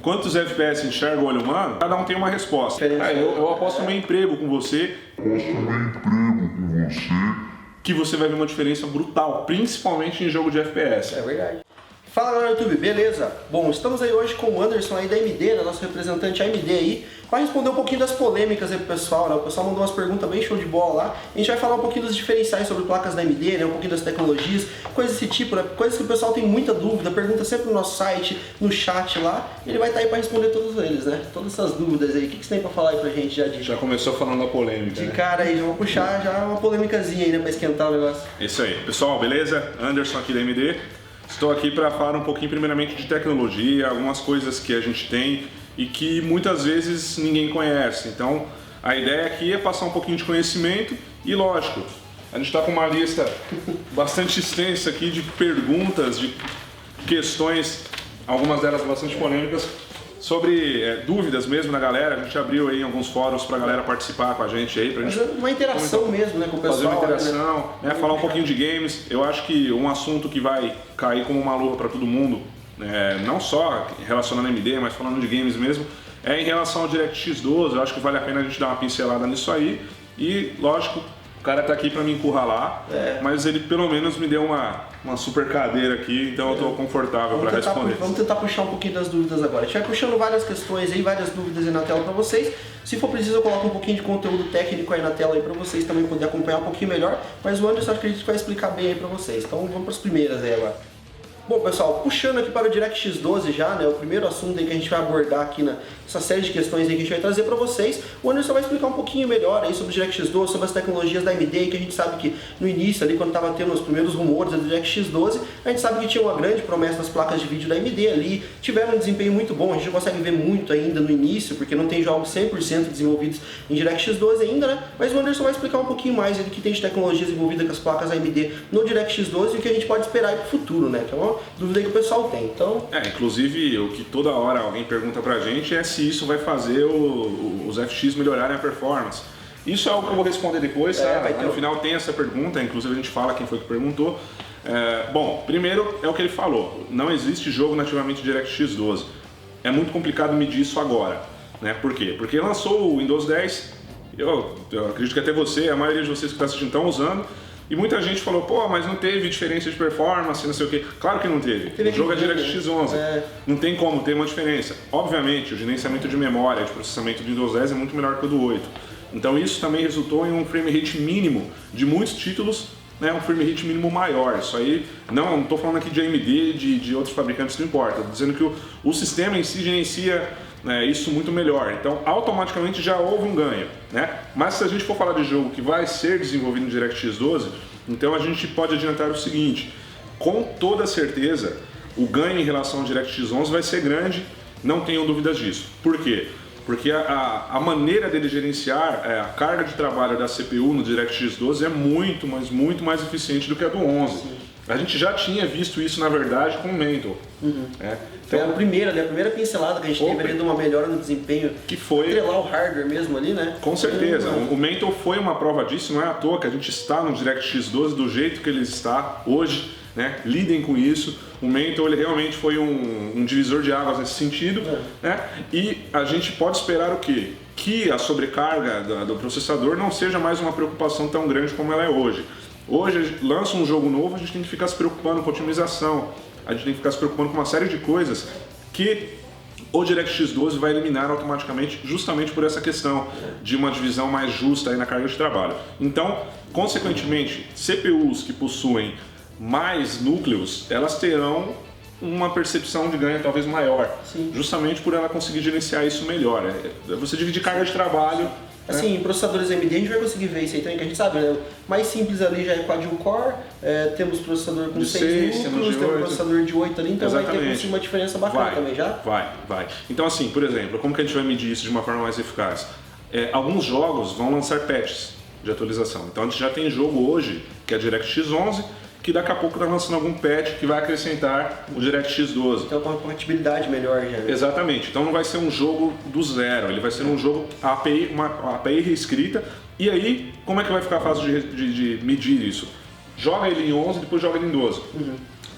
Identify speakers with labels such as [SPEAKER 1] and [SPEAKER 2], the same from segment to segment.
[SPEAKER 1] quantos FPS enxerga o olho humano, cada um tem uma resposta. Eu aposto no meu emprego com você. Que você vai ver uma diferença brutal, principalmente em jogo de FPS.
[SPEAKER 2] É verdade. Fala galera do YouTube, beleza? Bom, estamos aí hoje com o Anderson aí da AMD, né, nosso representante AMD aí, para responder um pouquinho das polêmicas aí pro pessoal, né? O pessoal mandou umas perguntas bem show de bola lá. A gente vai falar um pouquinho dos diferenciais sobre placas da AMD, né? Um pouquinho das tecnologias, coisas desse tipo, né? Coisas que o pessoal tem muita dúvida, pergunta sempre no nosso site, no chat lá, e ele vai estar aí para responder todos eles, né? Todas essas dúvidas aí. O que você tem para falar aí pra gente já de...
[SPEAKER 1] Já começou falando da polêmica,
[SPEAKER 2] de
[SPEAKER 1] né?
[SPEAKER 2] cara aí, já vou puxar já uma polêmicazinha aí, né? Pra esquentar o negócio.
[SPEAKER 1] Isso aí. Pessoal, beleza? Anderson aqui da AMD. Estou aqui para falar um pouquinho primeiramente de tecnologia, algumas coisas que a gente tem e que muitas vezes ninguém conhece. Então, a ideia aqui é passar um pouquinho de conhecimento e, lógico, a gente está com uma lista bastante extensa aqui de perguntas, de questões, algumas delas bastante polêmicas, sobre dúvidas mesmo da galera. A gente abriu aí alguns fóruns para a galera participar com a gente aí. Pra gente
[SPEAKER 2] uma interação mesmo, né, com o pessoal.
[SPEAKER 1] Fazer uma interação, né, falar um pouquinho de games. Eu acho que um assunto que vai cair como uma luva para todo mundo, não só relacionando a AMD, mas falando de games mesmo, é em relação ao DirectX 12. Eu acho que vale a pena a gente dar uma pincelada nisso aí. E, lógico, o cara tá aqui para me encurralar, mas ele pelo menos me deu uma super cadeira aqui, então eu tô confortável para responder.
[SPEAKER 2] Vamos tentar puxar um pouquinho das dúvidas agora. A gente vai puxando várias questões aí, várias dúvidas aí na tela para vocês. Se for preciso, eu coloco um pouquinho de conteúdo técnico aí na tela aí para vocês também poderem acompanhar um pouquinho melhor. Mas o Anderson acredito que vai explicar bem aí para vocês. Então vamos para as primeiras aí agora. Bom pessoal, puxando aqui para o DirectX 12 já, né, o primeiro assunto aí que a gente vai abordar aqui nessa série de questões aí que a gente vai trazer para vocês, o Anderson vai explicar um pouquinho melhor aí sobre o DirectX 12, sobre as tecnologias da AMD, que a gente sabe que no início ali, quando estava tendo os primeiros rumores do DirectX 12, a gente sabe que tinha uma grande promessa das placas de vídeo da AMD ali, tiveram um desempenho muito bom, a gente não consegue ver muito ainda no início, porque não tem jogos 100% desenvolvidos em DirectX 12 ainda, né, mas o Anderson vai explicar um pouquinho mais do que tem de tecnologias envolvidas com as placas AMD no DirectX 12 e o que a gente pode esperar aí pro futuro, né, que é uma dúvida aí que o pessoal tem, então...
[SPEAKER 1] Inclusive, o que toda hora alguém pergunta pra gente é se isso vai fazer os FX melhorarem a performance. Isso é algo que eu vou responder depois, tá? No final tem essa pergunta, inclusive a gente fala quem foi que perguntou. Bom, primeiro é o que ele falou, não existe jogo nativamente DirectX 12. É muito complicado medir isso agora, né? Por quê? Porque lançou o Windows 10, eu acredito que até você, a maioria de vocês que está assistindo estão usando, e muita gente falou, pô, mas não teve diferença de performance, não sei o quê. Claro que não teve. O jogo é DirectX 11. Não tem como ter uma diferença. Obviamente, o gerenciamento de memória, de processamento do Windows 10 é muito melhor que o do 8. Então isso também resultou em um frame rate mínimo de muitos títulos, né, um frame rate mínimo maior. Isso aí, não estou falando aqui de AMD, de outros fabricantes, não importa. Estou dizendo que o sistema em si gerencia isso muito melhor, então automaticamente já houve um ganho, né? Mas se a gente for falar de jogo que vai ser desenvolvido no DirectX 12, então a gente pode adiantar o seguinte, com toda certeza o ganho em relação ao DirectX 11 vai ser grande, não tenham dúvidas disso. Por quê? Porque a maneira dele gerenciar a carga de trabalho da CPU no DirectX 12 é muito, mas muito mais eficiente do que a do 11. Sim. A gente já tinha visto isso, na verdade, com o Mental.
[SPEAKER 2] Então, a primeira pincelada que a gente teve ali de uma melhora no desempenho,
[SPEAKER 1] que foi
[SPEAKER 2] estrelar o hardware mesmo ali, né?
[SPEAKER 1] Com certeza. O Mental foi uma prova disso, não é à toa que a gente está no DirectX 12 do jeito que ele está hoje, né? Lidem com isso. O Mental ele realmente foi um divisor de águas nesse sentido, né? E a gente pode esperar o quê? Que a sobrecarga do processador não seja mais uma preocupação tão grande como ela é hoje. Hoje, lança um jogo novo, a gente tem que ficar se preocupando com otimização, a gente tem que ficar se preocupando com uma série de coisas que o DirectX 12 vai eliminar automaticamente, justamente por essa questão de uma divisão mais justa aí na carga de trabalho. Então, consequentemente, CPUs que possuem mais núcleos, elas terão uma percepção de ganho talvez maior, justamente por ela conseguir gerenciar isso melhor. Você dividir carga de trabalho.
[SPEAKER 2] Assim, em processadores AMD a gente vai conseguir ver isso aí também, que a gente sabe, né? O mais simples ali já é quad core, temos processador com 6 núcleos, temos processador de 8 ali, então vai ter uma diferença bacana também já?
[SPEAKER 1] Vai. Então assim, por exemplo, como que a gente vai medir isso de uma forma mais eficaz? Alguns jogos vão lançar patches de atualização, então a gente já tem jogo hoje, que é DirectX 11, que daqui a pouco está lançando algum patch que vai acrescentar o DirectX 12.
[SPEAKER 2] Então com uma compatibilidade melhor já. Né?
[SPEAKER 1] Exatamente, então não vai ser um jogo do zero, ele vai ser um jogo, uma API reescrita, e aí como é que vai ficar fácil de medir isso? Joga ele em 11, depois joga ele em 12.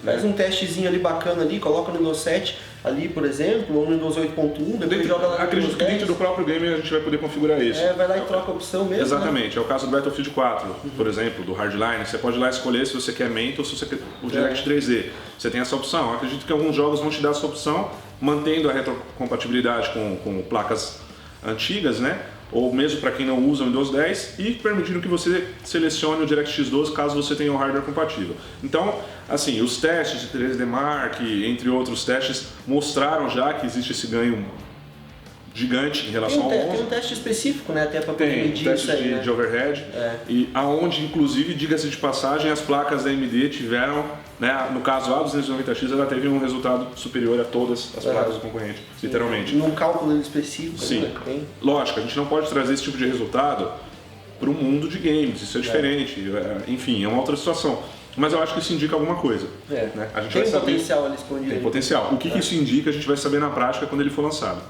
[SPEAKER 2] Faz um testezinho ali bacana ali, coloca no Windows 7, ali, por exemplo, ou no Windows 8.1, depois joga lá no
[SPEAKER 1] Acredito
[SPEAKER 2] Windows
[SPEAKER 1] que
[SPEAKER 2] 10.
[SPEAKER 1] dentro do próprio game a gente vai poder configurar isso.
[SPEAKER 2] Vai lá e troca a opção mesmo.
[SPEAKER 1] Exatamente, é o caso do Battlefield 4, por exemplo, do Hardline. Você pode ir lá escolher se você quer Mental ou se você quer o Direct 3D. Você tem essa opção. Eu acredito que alguns jogos vão te dar essa opção, mantendo a retrocompatibilidade com placas antigas, né? Ou mesmo para quem não usa o Windows 10 e permitindo que você selecione o DirectX 12 caso você tenha um hardware compatível. Então, assim, os testes de 3D Mark, entre outros testes, mostraram já que existe esse ganho gigante em relação ao 11.
[SPEAKER 2] Tem um teste específico, né? Até para poder medir
[SPEAKER 1] teste
[SPEAKER 2] isso aí,
[SPEAKER 1] de overhead, e aonde, inclusive, diga-se de passagem, as placas da AMD tiveram, né, no caso a 290X, ela teve um resultado superior a todas as placas do concorrente, literalmente.
[SPEAKER 2] Num cálculo específico.
[SPEAKER 1] Sim.
[SPEAKER 2] Né?
[SPEAKER 1] Lógico, a gente não pode trazer esse tipo de resultado para o mundo de games, isso é diferente, enfim, é uma outra situação. Mas eu acho que isso indica alguma coisa. Né? A gente
[SPEAKER 2] tem
[SPEAKER 1] vai saber,
[SPEAKER 2] potencial ali escondido.
[SPEAKER 1] Tem potencial. O que isso indica, a gente vai saber na prática quando ele for lançado.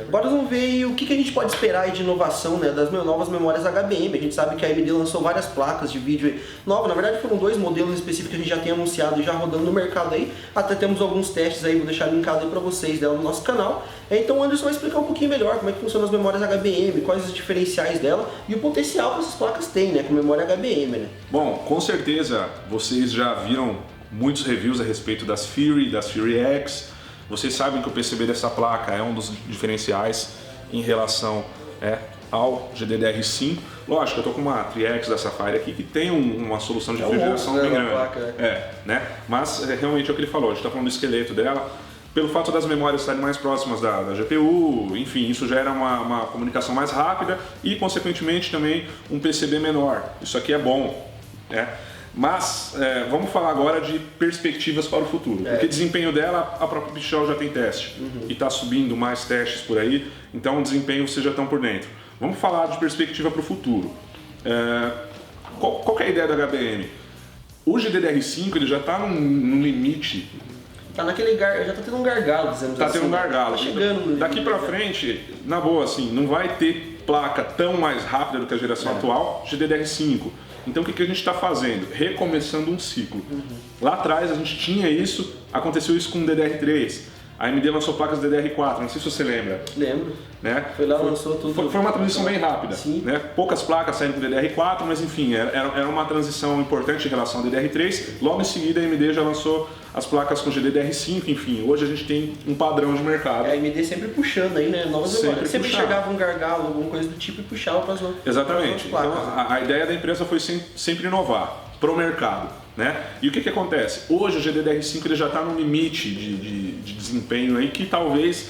[SPEAKER 2] Agora vamos ver o que a gente pode esperar aí de inovação, né, das novas memórias HBM. A gente sabe que a AMD lançou várias placas de vídeo novas, na verdade foram 2 modelos específicos que a gente já tem anunciado e já rodando no mercado aí. Até temos alguns testes aí, vou deixar linkado aí pra vocês dela no nosso canal. Então o Anderson vai explicar um pouquinho melhor como é que funcionam as memórias HBM, quais os diferenciais dela e o potencial que essas placas têm, né, com memória HBM, né.
[SPEAKER 1] Bom, com certeza vocês já viram muitos reviews a respeito das Fury, das Fury X. Vocês sabem que o PCB dessa placa é um dos diferenciais em relação ao GDDR5. Lógico, eu estou com uma Tri-X da Sapphire aqui que tem uma solução de refrigeração bem grande.
[SPEAKER 2] Placa,
[SPEAKER 1] né? Mas realmente é o que ele falou, a gente está falando do esqueleto dela. Pelo fato das memórias estarem mais próximas da GPU, enfim, isso gera uma comunicação mais rápida e, consequentemente, também um PCB menor. Isso aqui é bom, né? Mas vamos falar agora de perspectivas para o futuro, porque desempenho dela, a própria Pichel já tem teste e está subindo mais testes por aí, então o desempenho vocês já estão por dentro. Vamos falar de perspectiva para o futuro. Qual que é a ideia da HBM? O GDDR5 ele já está num limite.
[SPEAKER 2] Tá naquele já tá tendo um gargalo, dizendo
[SPEAKER 1] assim. Tá tendo um gargalo.
[SPEAKER 2] Tá chegando
[SPEAKER 1] Daqui para frente, na boa, assim, não vai ter placa tão mais rápida do que a geração atual GDDR5. Então o que a gente está fazendo? Recomeçando um ciclo. Lá atrás a gente tinha isso, aconteceu isso com o DDR3. A AMD lançou placas DDR4, não sei se você lembra.
[SPEAKER 2] Lembro.
[SPEAKER 1] Né?
[SPEAKER 2] Lançou tudo.
[SPEAKER 1] Foi uma transição bem rápida.
[SPEAKER 2] Sim.
[SPEAKER 1] Né? Poucas placas saíram com DDR4, mas enfim, era uma transição importante em relação ao DDR3. Logo em seguida a AMD já lançou as placas com GDDR5, enfim, hoje a gente tem um padrão de mercado.
[SPEAKER 2] A AMD sempre puxando aí, né? Novas memórias. Sempre chegava um gargalo, alguma coisa do tipo e puxava para as novas.
[SPEAKER 1] Exatamente. Então a ideia da empresa foi sempre inovar para o mercado. Né? E o que acontece? Hoje o GDDR5 ele já está no limite de desempenho aí que talvez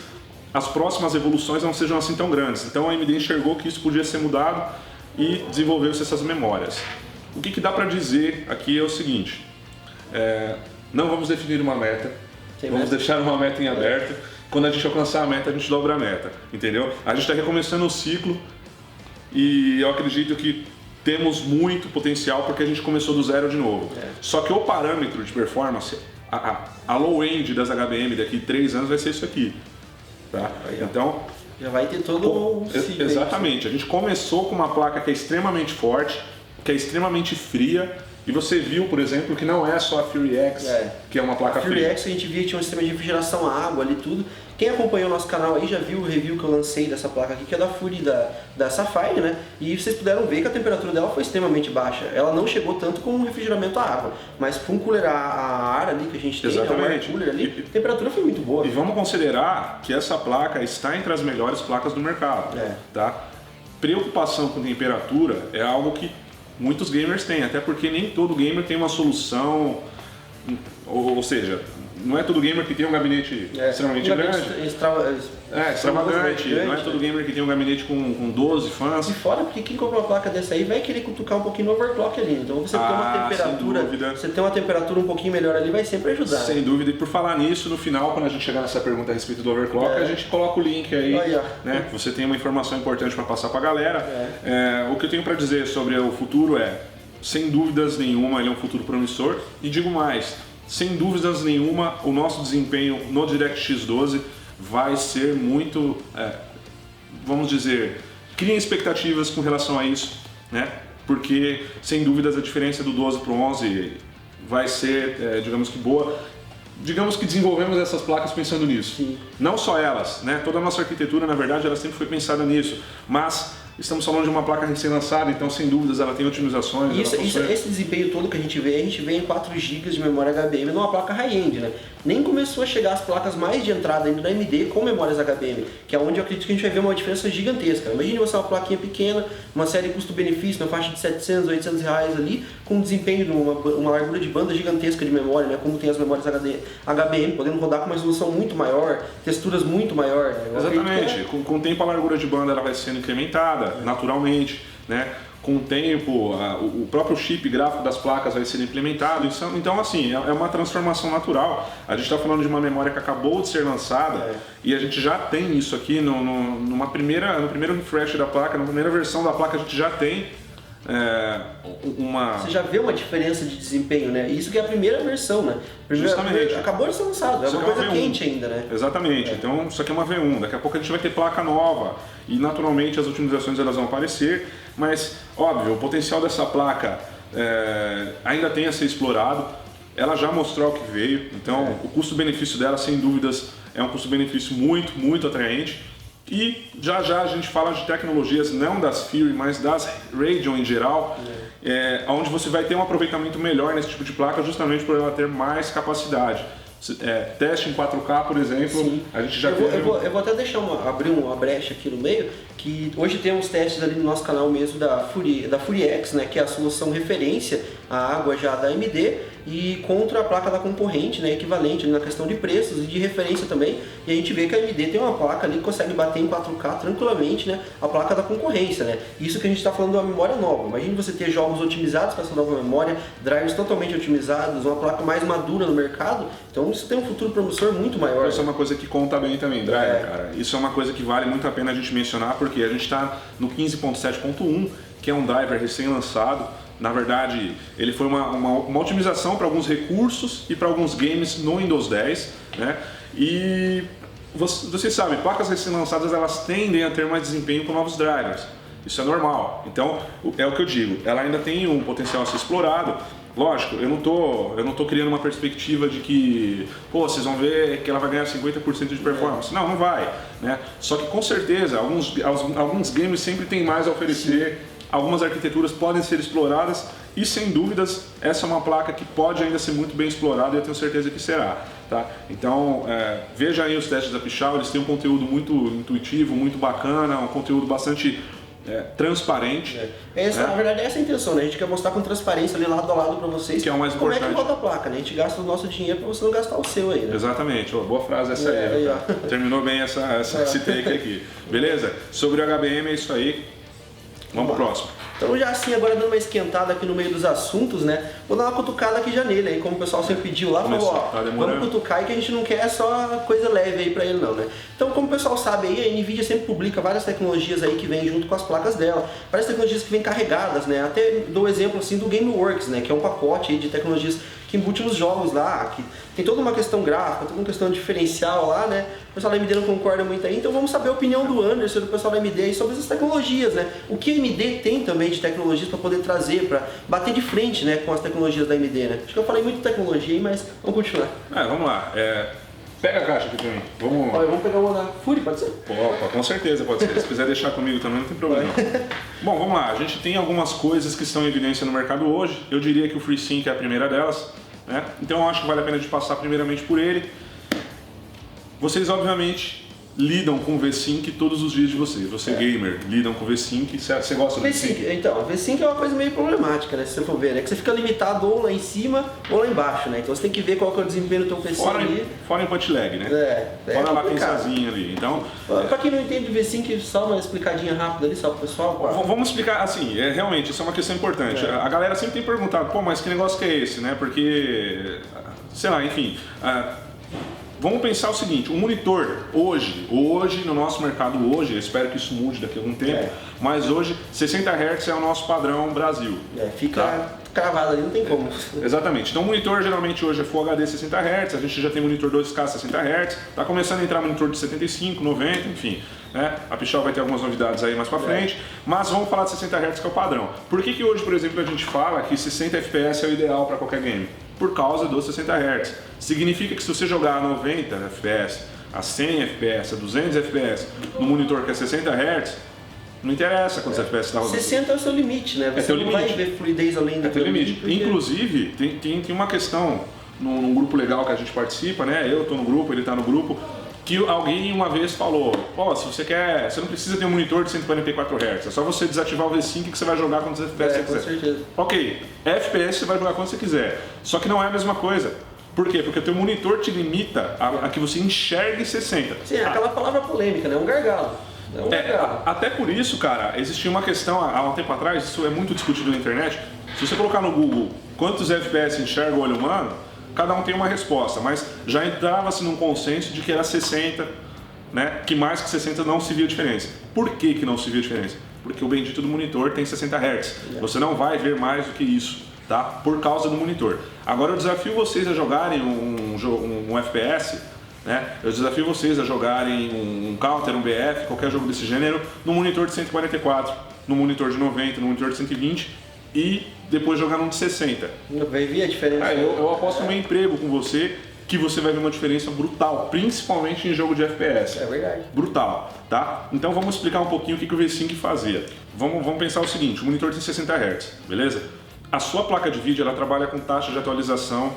[SPEAKER 1] as próximas evoluções não sejam assim tão grandes. Então a AMD enxergou que isso podia ser mudado e desenvolveu-se essas memórias. O que dá para dizer aqui é o seguinte, não vamos definir uma meta, vamos deixar uma meta em aberto. Quando a gente alcançar a meta, a gente dobra a meta, entendeu? A gente está recomeçando o ciclo e eu acredito que temos muito potencial porque a gente começou do zero de novo. Só que o parâmetro de performance, a low-end das HBM daqui a 3 anos vai ser isso aqui. Tá? Então,
[SPEAKER 2] já vai ter todo um ciclo.
[SPEAKER 1] Exatamente. A gente começou com uma placa que é extremamente forte, que é extremamente fria. E você viu, por exemplo, que não é só a Fury X, que é uma placa fria.
[SPEAKER 2] A Fury X a gente via que tinha um sistema de refrigeração à água ali tudo. Quem acompanhou o nosso canal aí já viu o review que eu lancei dessa placa aqui, que é da Fury da Sapphire, né? E vocês puderam ver que a temperatura dela foi extremamente baixa. Ela não chegou tanto como um refrigeramento à água, mas com cooler a ar ali que a gente tem, o air cooler ali, a temperatura foi muito boa.
[SPEAKER 1] E vamos considerar que essa placa está entre as melhores placas do mercado. Tá? Preocupação com temperatura é algo que muitos gamers têm, até porque nem todo gamer tem uma solução, ou seja, não é todo gamer que tem um gabinete extremamente grande. Extravagante. Não é todo gamer que tem um gabinete com 12 fãs.
[SPEAKER 2] E fora porque quem compra uma placa dessa aí vai querer cutucar um pouquinho no overclock ali. Então você tem uma temperatura, você tem uma temperatura um pouquinho melhor ali, vai sempre ajudar.
[SPEAKER 1] Sem dúvida. E por falar nisso, no final, quando a gente chegar nessa pergunta a respeito do overclock, a gente coloca o link aí, né? Você tem uma informação importante para passar para a galera. O que eu tenho para dizer sobre o futuro sem dúvidas nenhuma, ele é um futuro promissor. E digo mais, sem dúvidas nenhuma, o nosso desempenho no DirectX 12 vai ser muito, vamos dizer, criem expectativas com relação a isso, né? Porque, sem dúvidas, a diferença do 12 para o 11 vai ser, digamos que boa. digamos que desenvolvemos essas placas pensando nisso.
[SPEAKER 2] Sim.
[SPEAKER 1] Não só elas, né? Toda a nossa arquitetura, na verdade, ela sempre foi pensada nisso. Mas estamos falando de uma placa recém-lançada, então sem dúvidas ela tem otimizações.
[SPEAKER 2] Esse desempenho todo que a gente vê em 4 GB de memória HBM numa placa high-end, né? Nem começou a chegar as placas mais de entrada ainda da AMD com memórias HBM, que é onde eu acredito que a gente vai ver uma diferença gigantesca. Imagine você uma plaquinha pequena, uma série custo-benefício na faixa de 700, 800 reais ali, com um desempenho de uma largura de banda gigantesca de memória, né? Como tem as memórias HBM, podendo rodar com uma resolução muito maior, texturas muito maior. Né?
[SPEAKER 1] Exatamente. Com o tempo a largura de banda ela vai sendo incrementada naturalmente, né? Com o tempo, o próprio chip gráfico das placas vai sendo implementado. Então, assim, é uma transformação natural. A gente está falando de uma memória que acabou de ser lançada e a gente já tem isso aqui no primeiro refresh da placa, na primeira versão da placa a gente já tem
[SPEAKER 2] Você já vê uma diferença de desempenho, né? Isso que é a primeira versão, né?
[SPEAKER 1] Justamente.
[SPEAKER 2] Acabou de ser lançado, é uma coisa quente ainda, né?
[SPEAKER 1] Exatamente. Então, isso aqui é uma V1. Daqui a pouco a gente vai ter placa nova e, naturalmente, as otimizações elas vão aparecer. Mas, óbvio, o potencial dessa placa ainda tem a ser explorado. Ela já mostrou o que veio. Então, o custo-benefício dela, sem dúvidas, é um custo-benefício muito, muito atraente. E já a gente fala de tecnologias não das Fury, mas das Radeon em geral, onde você vai ter um aproveitamento melhor nesse tipo de placa justamente por ela ter mais capacidade. Teste em 4K, por exemplo, sim. A gente já
[SPEAKER 2] eu vou até abrir uma brecha aqui no meio, que hoje temos testes ali no nosso canal mesmo da FuriX, né, que é a solução referência à água já da AMD, e contra a placa da concorrente, né, equivalente ali na questão de preços e de referência também, e a gente vê que a AMD tem uma placa ali que consegue bater em 4K tranquilamente, né, a placa da concorrência, né. Isso que a gente está falando de uma memória nova. Imagine você ter jogos otimizados com essa nova memória, drivers totalmente otimizados, uma placa mais madura no mercado, então isso tem um futuro promissor muito maior.
[SPEAKER 1] Isso é uma coisa que conta bem também, driver, cara. Isso é uma coisa que vale muito a pena a gente mencionar, porque a gente está no 15.7.1, que é um driver recém-lançado. Na verdade, ele foi uma otimização para alguns recursos e para alguns games no Windows 10, né? E vocês sabem, placas recém-lançadas elas tendem a ter mais desempenho com novos drivers. Isso é normal. Então, é o que eu digo, ela ainda tem um potencial a ser explorado. Lógico, eu não tô criando uma perspectiva de que, vocês vão ver que ela vai ganhar 50% de performance. Não vai, né? Só que com certeza, alguns games sempre tem mais a oferecer. Sim. Algumas arquiteturas podem ser exploradas e, sem dúvidas, essa é uma placa que pode ainda ser muito bem explorada e eu tenho certeza que será. Tá? Então, veja aí os testes da Pichau, eles têm um conteúdo muito intuitivo, muito bacana, um conteúdo bastante transparente.
[SPEAKER 2] Na verdade, essa é a intenção, né? A gente quer mostrar com transparência ali lado a lado para vocês
[SPEAKER 1] que é o mais
[SPEAKER 2] como
[SPEAKER 1] importante.
[SPEAKER 2] É que roda a placa, né? A gente gasta o nosso dinheiro para você não gastar o seu aí, né?
[SPEAKER 1] Exatamente, boa frase essa aí. Terminou bem esse take aqui. Beleza? Sobre o HBM é isso aí. Vamos pro próximo.
[SPEAKER 2] Então já assim, agora dando uma esquentada aqui no meio dos assuntos, né? Vou dar uma cutucada aqui já nele, aí como o pessoal sempre pediu lá, falou, vamos cutucar aí que a gente não quer só coisa leve aí pra ele não, né? Então como o pessoal sabe aí, a NVIDIA sempre publica várias tecnologias aí que vêm junto com as placas dela, várias tecnologias que vêm carregadas, né? Até dou o exemplo assim do GameWorks, né? Que é um pacote aí de tecnologias que embute nos jogos lá, que tem toda uma questão gráfica, toda uma questão diferencial lá, né? O pessoal da AMD não concorda muito aí, então vamos saber a opinião do Anderson, do pessoal da AMD aí sobre essas tecnologias, né? O que a AMD tem também de tecnologias para poder trazer, para bater de frente, né, com as tecnologias da AMD, né? Acho que eu falei muito de tecnologia aí, mas vamos continuar.
[SPEAKER 1] Vamos lá. Pega a caixa aqui pra mim.
[SPEAKER 2] Vamos pegar uma da Fury, pode ser?
[SPEAKER 1] Opa, com certeza pode ser. Se quiser deixar comigo também, não tem problema. Bom, vamos lá. A gente tem algumas coisas que estão em evidência no mercado hoje. Eu diria que o FreeSync é a primeira delas, né? Então eu acho que vale a pena de passar primeiramente por ele. Vocês, obviamente, lidam com o V-Sync todos os dias de vocês. Você gamer, lidam com o V-Sync. Você gosta do V-Sync?
[SPEAKER 2] Então, o V-Sync é uma coisa meio problemática, né? Se você for ver, né? Que você fica limitado ou lá em cima ou lá embaixo, né? Então você tem que ver qual que é o desempenho do teu PC ali.
[SPEAKER 1] Fora input lag, né? Fora a latênciazinha ali. Então,
[SPEAKER 2] pra quem não entende o V-Sync, só uma explicadinha rápida ali, só pro pessoal.
[SPEAKER 1] Vamos explicar assim, realmente, isso é uma questão importante. A galera sempre tem perguntado, mas que negócio que é esse, né? Porque, sei lá, enfim... Vamos pensar o seguinte, o monitor hoje no nosso mercado hoje, eu espero que isso mude daqui a algum tempo, mas hoje 60 Hz é o nosso padrão Brasil.
[SPEAKER 2] Fica cravado ali, não tem como.
[SPEAKER 1] Exatamente, então o monitor geralmente hoje é Full HD 60 Hz, a gente já tem monitor 2K 60 Hz, está começando a entrar monitor de 75, 90, enfim. Né? A Pichau vai ter algumas novidades aí mais pra frente, mas vamos falar de 60 Hz que é o padrão. Por que hoje, por exemplo, a gente fala que 60 FPS é o ideal para qualquer game? por causa dos 60 Hz. Significa que se você jogar a 90 FPS, a 100 FPS, a 200 FPS no monitor que é 60 Hz, não interessa quantos FPS está rodando.
[SPEAKER 2] 60 é o seu limite, né? Você não vai ver fluidez além daquele
[SPEAKER 1] limite.
[SPEAKER 2] Porque...
[SPEAKER 1] Inclusive, tem uma questão num grupo legal que a gente participa, né? Eu estou no grupo, ele está no grupo, que alguém uma vez falou, se você quer, você não precisa ter um monitor de 144 Hz, é só você desativar o V5 que você vai jogar quantos FPS você quiser.
[SPEAKER 2] Com certeza.
[SPEAKER 1] Ok, FPS você vai jogar quanto você quiser, só que não é a mesma coisa. Por quê? Porque o teu monitor te limita a que você enxergue 60.
[SPEAKER 2] Sim, é aquela palavra polêmica, né? Um gargalo.
[SPEAKER 1] Até por isso, cara, existia uma questão há um tempo atrás, isso é muito discutido na internet. Se você colocar no Google quantos FPS enxerga o olho humano, cada um tem uma resposta, mas já entrava-se num consenso de que era 60, né? Que mais que 60 não se via diferença. Por que não se via diferença? Porque o bendito do monitor tem 60 Hz. Você não vai ver mais do que isso, tá? Por causa do monitor. Agora eu desafio vocês a jogarem um FPS, né? Eu desafio vocês a jogarem um Counter, um BF, qualquer jogo desse gênero, no monitor de 144, no monitor de 90, no monitor de 120 e depois jogar num de 60.
[SPEAKER 2] Vai ver a diferença.
[SPEAKER 1] Eu aposto no meu emprego com você que você vai ver uma diferença brutal, principalmente em jogo de FPS.
[SPEAKER 2] É verdade.
[SPEAKER 1] Brutal, tá? Então vamos explicar um pouquinho o que o V5 fazia. Vamos pensar o seguinte, o monitor tem 60 Hz, beleza? A sua placa de vídeo ela trabalha com taxa de atualização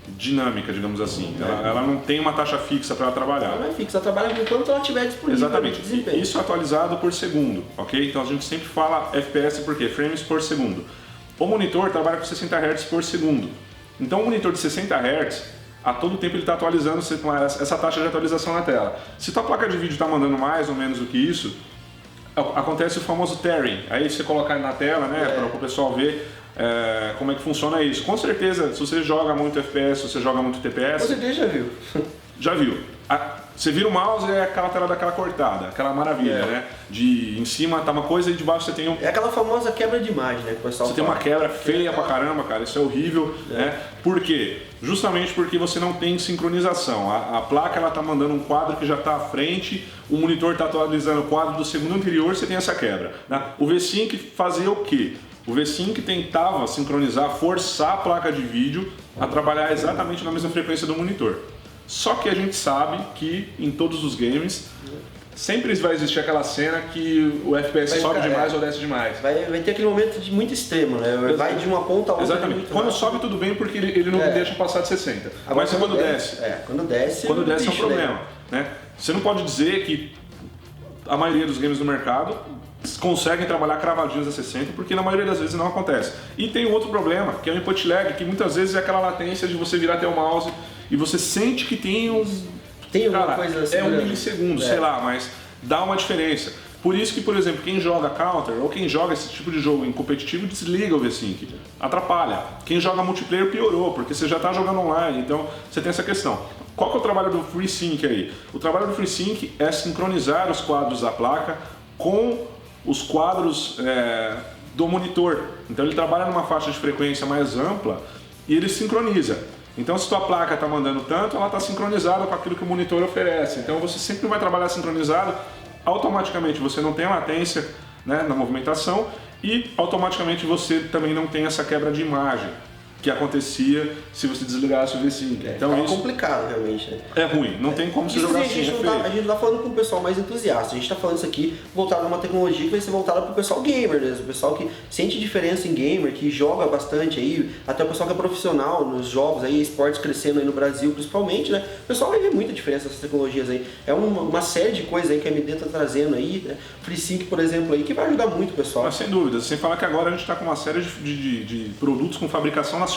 [SPEAKER 1] dinâmica, digamos assim. Ela não tem uma taxa fixa para ela trabalhar.
[SPEAKER 2] Ela não é fixa, ela trabalha enquanto ela estiver disponível.
[SPEAKER 1] Exatamente. Isso é atualizado por segundo, ok? Então a gente sempre fala FPS por quê? Frames por segundo. O monitor trabalha com 60 Hz por segundo. Então o monitor de 60 Hz, a todo tempo ele está atualizando essa taxa de atualização na tela. Se tua placa de vídeo está mandando mais ou menos do que isso, acontece o famoso tearing. Aí você colocar na tela, né, para o pessoal ver como é que funciona isso. Com certeza, se você joga muito FPS, se você joga muito TPS...
[SPEAKER 2] Com certeza já viu.
[SPEAKER 1] Já viu. Você vira o mouse e é aquela tela daquela cortada, aquela maravilha, né? Em cima tá uma coisa e de baixo você tem
[SPEAKER 2] É aquela famosa quebra de imagem, né? Que o pessoal
[SPEAKER 1] Você tem uma quebra feia pra caramba, cara, isso é horrível, né? Por quê? Justamente porque você não tem sincronização. A placa ela tá mandando um quadro que já tá à frente, o monitor tá atualizando o quadro do segundo anterior, você tem essa quebra, né? O V5 fazia o quê? O V5 tentava sincronizar, forçar a placa de vídeo a trabalhar exatamente na mesma frequência do monitor. Só que a gente sabe que em todos os games sempre vai existir aquela cena que o FPS sobe demais ou desce demais.
[SPEAKER 2] Vai ter aquele momento de muito extremo, né? Vai de uma ponta a outra.
[SPEAKER 1] Exatamente. Quando sobe tudo bem porque ele não deixa passar de 60.
[SPEAKER 2] Agora,
[SPEAKER 1] mas quando desce.
[SPEAKER 2] Quando desce
[SPEAKER 1] É um problema. Né? Você não pode dizer que a maioria dos games do mercado conseguem trabalhar cravadinhos a 60, porque na maioria das vezes não acontece. E tem um outro problema, que é o input lag, que muitas vezes é aquela latência de você virar até o mouse e você sente que tem
[SPEAKER 2] alguma coisa assim.
[SPEAKER 1] É um milissegundo, sei lá, mas dá uma diferença. Por isso que, por exemplo, quem joga Counter ou quem joga esse tipo de jogo em competitivo desliga o V5, atrapalha. Quem joga multiplayer piorou, porque você já está jogando online, então você tem essa questão. Qual que é o trabalho do FreeSync aí? O trabalho do FreeSync é sincronizar os quadros da placa com os quadros do monitor. Então ele trabalha numa faixa de frequência mais ampla e ele sincroniza. Então se tua placa está mandando tanto, ela está sincronizada com aquilo que o monitor oferece. Então você sempre vai trabalhar sincronizado, automaticamente você não tem latência, né, na movimentação e automaticamente você também não tem essa quebra de imagem que acontecia se você desligasse o V5. Então
[SPEAKER 2] é complicado realmente, né?
[SPEAKER 1] É ruim, não tem como você jogar assim.
[SPEAKER 2] A gente não tá falando com o pessoal mais entusiasta, a gente tá falando isso aqui voltado a uma tecnologia que vai ser voltada pro pessoal gamer mesmo, o pessoal que sente diferença em gamer, que joga bastante aí, até o pessoal que é profissional nos jogos aí, esportes crescendo aí no Brasil principalmente, né? O pessoal vai ver muita diferença nessas tecnologias aí. É uma série de coisas aí que a AMD tá trazendo aí, né? FreeSync, por exemplo, aí, que vai ajudar muito o pessoal.
[SPEAKER 1] Mas sem dúvida, sem falar que agora a gente tá com uma série de produtos com fabricação nacional.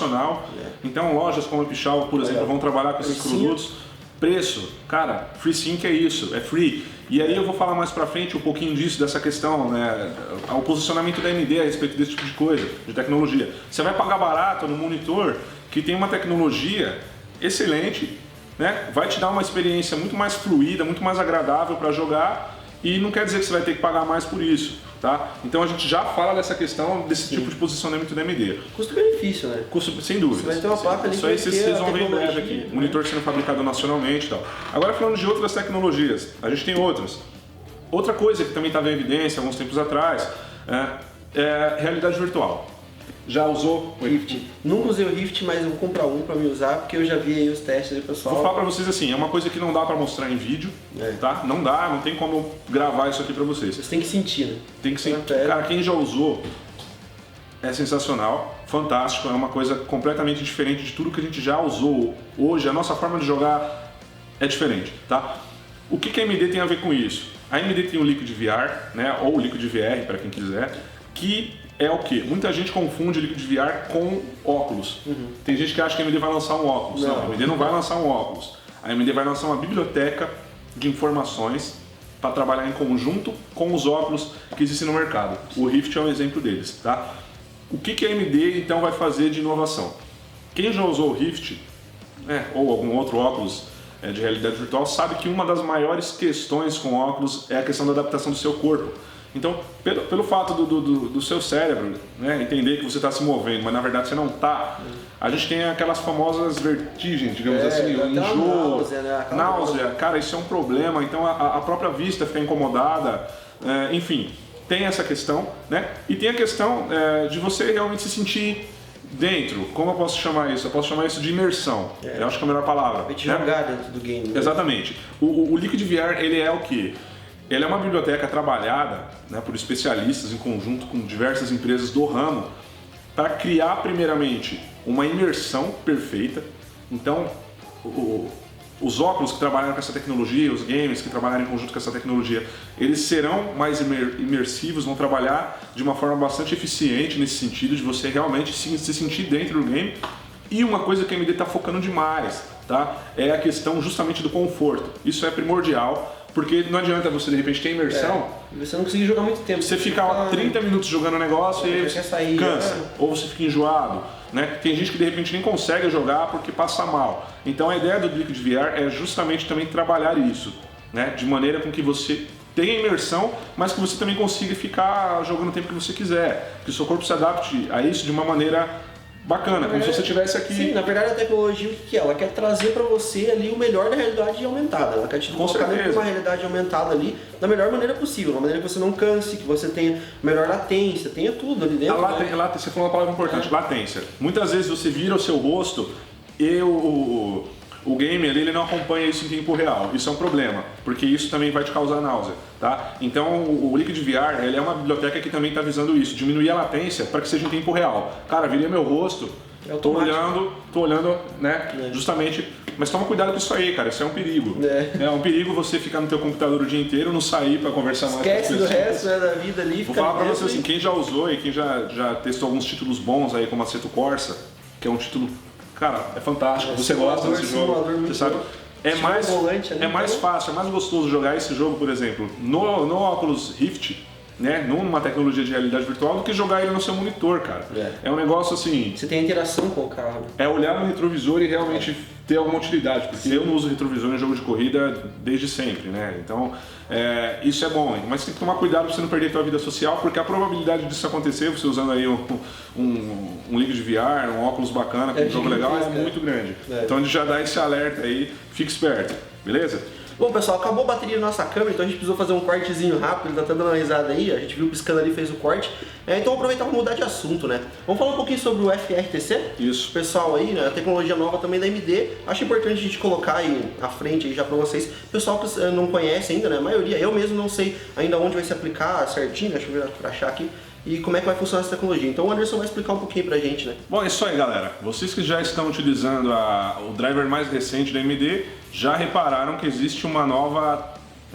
[SPEAKER 1] Então lojas como a Pichal, por exemplo, vão trabalhar com esses produtos. Preço, cara, FreeSync é isso, é free. E aí eu vou falar mais pra frente um pouquinho disso, dessa questão, né, o posicionamento da AMD a respeito desse tipo de coisa, de tecnologia. Você vai pagar barato no monitor que tem uma tecnologia excelente, né, vai te dar uma experiência muito mais fluida, muito mais agradável para jogar e não quer dizer que você vai ter que pagar mais por isso. Tá? Então a gente já fala dessa questão, desse tipo de posicionamento da AMD.
[SPEAKER 2] Custo-benefício, né?
[SPEAKER 1] Sem dúvida.
[SPEAKER 2] Você vai ter uma placa ali.
[SPEAKER 1] Isso aí vocês vão ver em breve aqui. Monitor sendo fabricado nacionalmente e tal. Agora falando de outras tecnologias, a gente tem outras. Outra coisa que também estava em evidência alguns tempos atrás é realidade virtual. Já usou o
[SPEAKER 2] Rift? Nunca usei o Rift, mas eu vou comprar um para me usar, porque eu já vi aí os testes do pessoal.
[SPEAKER 1] Vou falar para vocês assim, é uma coisa que não dá para mostrar em vídeo, tá? Não dá, não tem como gravar isso aqui para vocês.
[SPEAKER 2] Você tem que sentir, né?
[SPEAKER 1] Tem que sentir. Cara, quem já usou é sensacional, fantástico, é uma coisa completamente diferente de tudo que a gente já usou. Hoje, a nossa forma de jogar é diferente, tá? O que a AMD tem a ver com isso? A AMD tem o Liquid VR, né? Ou o Liquid VR, para quem quiser, que é o quê? Muita gente confunde Liquid VR com óculos. Tem gente que acha que a AMD vai lançar um óculos. Não, a AMD não vai lançar um óculos. A AMD vai lançar uma biblioteca de informações para trabalhar em conjunto com os óculos que existem no mercado. O Rift é um exemplo deles, tá? O que a AMD então vai fazer de inovação? Quem já usou o Rift, ou algum outro óculos de realidade virtual, sabe que uma das maiores questões com óculos é a questão da adaptação do seu corpo. Então, pelo fato do seu cérebro, né, entender que você está se movendo, mas na verdade você não está, a gente tem aquelas famosas vertigens, digamos assim, enjoo, náusea, cara, isso é um problema, então a própria vista fica incomodada, enfim, tem essa questão, né, e tem a questão de você realmente se sentir dentro. Como eu posso chamar isso? Eu posso chamar isso de imersão, eu acho que é a melhor palavra.
[SPEAKER 2] Vai te jogar dentro do game. Né?
[SPEAKER 1] Exatamente. O Liquid VR, ele é o quê? Ele é uma biblioteca trabalhada, né, por especialistas em conjunto com diversas empresas do ramo para criar primeiramente uma imersão perfeita. Então, os óculos que trabalham com essa tecnologia, os games que trabalharem em conjunto com essa tecnologia, eles serão mais imersivos, vão trabalhar de uma forma bastante eficiente nesse sentido de você realmente se sentir dentro do game. E uma coisa que a AMD está focando demais, tá, é a questão justamente do conforto. Isso é primordial. Porque não adianta você de repente ter imersão.
[SPEAKER 2] Você não conseguir jogar muito tempo.
[SPEAKER 1] Você fica 30 minutos jogando o negócio e
[SPEAKER 2] você sair,
[SPEAKER 1] cansa. Ou você fica enjoado. Né? Tem gente que de repente nem consegue jogar porque passa mal. Então a ideia do Liquid VR é justamente também trabalhar isso, né? De maneira com que você tenha imersão, mas que você também consiga ficar jogando o tempo que você quiser. Que o seu corpo se adapte a isso de uma maneira bacana, como se você estivesse aqui.
[SPEAKER 2] Sim, na verdade a tecnologia, o que é? Ela quer trazer para você ali o melhor da realidade aumentada. Ela quer te colocar dentro de uma realidade aumentada ali da melhor maneira possível, uma maneira que você não canse, que você tenha melhor latência, tenha tudo ali dentro.
[SPEAKER 1] Você falou uma palavra importante, latência. Muitas vezes você vira o seu rosto e o game ali, ele não acompanha isso em tempo real. Isso é um problema, porque isso também vai te causar náusea, tá? Então o Liquid VR, ele é uma biblioteca que também está visando isso, diminuir a latência para que seja em tempo real. Cara, virei meu rosto, tô olhando, né, justamente, mas toma cuidado com isso aí, cara, isso é um perigo. É um perigo você ficar no teu computador o dia inteiro, não sair para conversar mais com as pessoas.
[SPEAKER 2] Esquece do resto, né, da vida ali.
[SPEAKER 1] Vou falar para você assim, quem já usou e quem já testou alguns títulos bons aí, como Assetto Corsa, que é um título, cara, é fantástico, você gosta desse jogo, você sabe? É mais fácil, é mais gostoso jogar esse jogo, por exemplo, no Oculus Rift, né, numa tecnologia de realidade virtual, do que jogar ele no seu monitor, cara. É um negócio assim...
[SPEAKER 2] Você tem a interação com o carro.
[SPEAKER 1] É olhar no retrovisor e realmente ter alguma utilidade, porque eu não uso retrovisor em jogo de corrida desde sempre, né? Então, isso é bom, mas tem que tomar cuidado para você não perder a sua vida social, porque a probabilidade disso acontecer, você usando aí um Liquid VR, um óculos bacana, com um jogo legal, é muito grande. Então a gente já dá esse alerta aí, fique esperto, beleza?
[SPEAKER 2] Bom, pessoal, acabou a bateria da nossa câmera, então a gente precisou fazer um cortezinho rápido, ele tá até dando uma risada aí, a gente viu piscando ali e fez o corte. Então vamos aproveitar para mudar de assunto, né? Vamos falar um pouquinho sobre o FRTC?
[SPEAKER 1] Isso.
[SPEAKER 2] Pessoal aí, né, a tecnologia nova também da AMD, acho importante a gente colocar aí à frente aí já para vocês. Pessoal que não conhece ainda, né, a maioria, eu mesmo não sei ainda onde vai se aplicar certinho, deixa eu ver pra achar aqui. E como é que vai funcionar essa tecnologia. Então o Anderson vai explicar um pouquinho pra gente, né?
[SPEAKER 1] Bom, é isso aí, galera. Vocês que já estão utilizando o driver mais recente da AMD, já repararam que existe um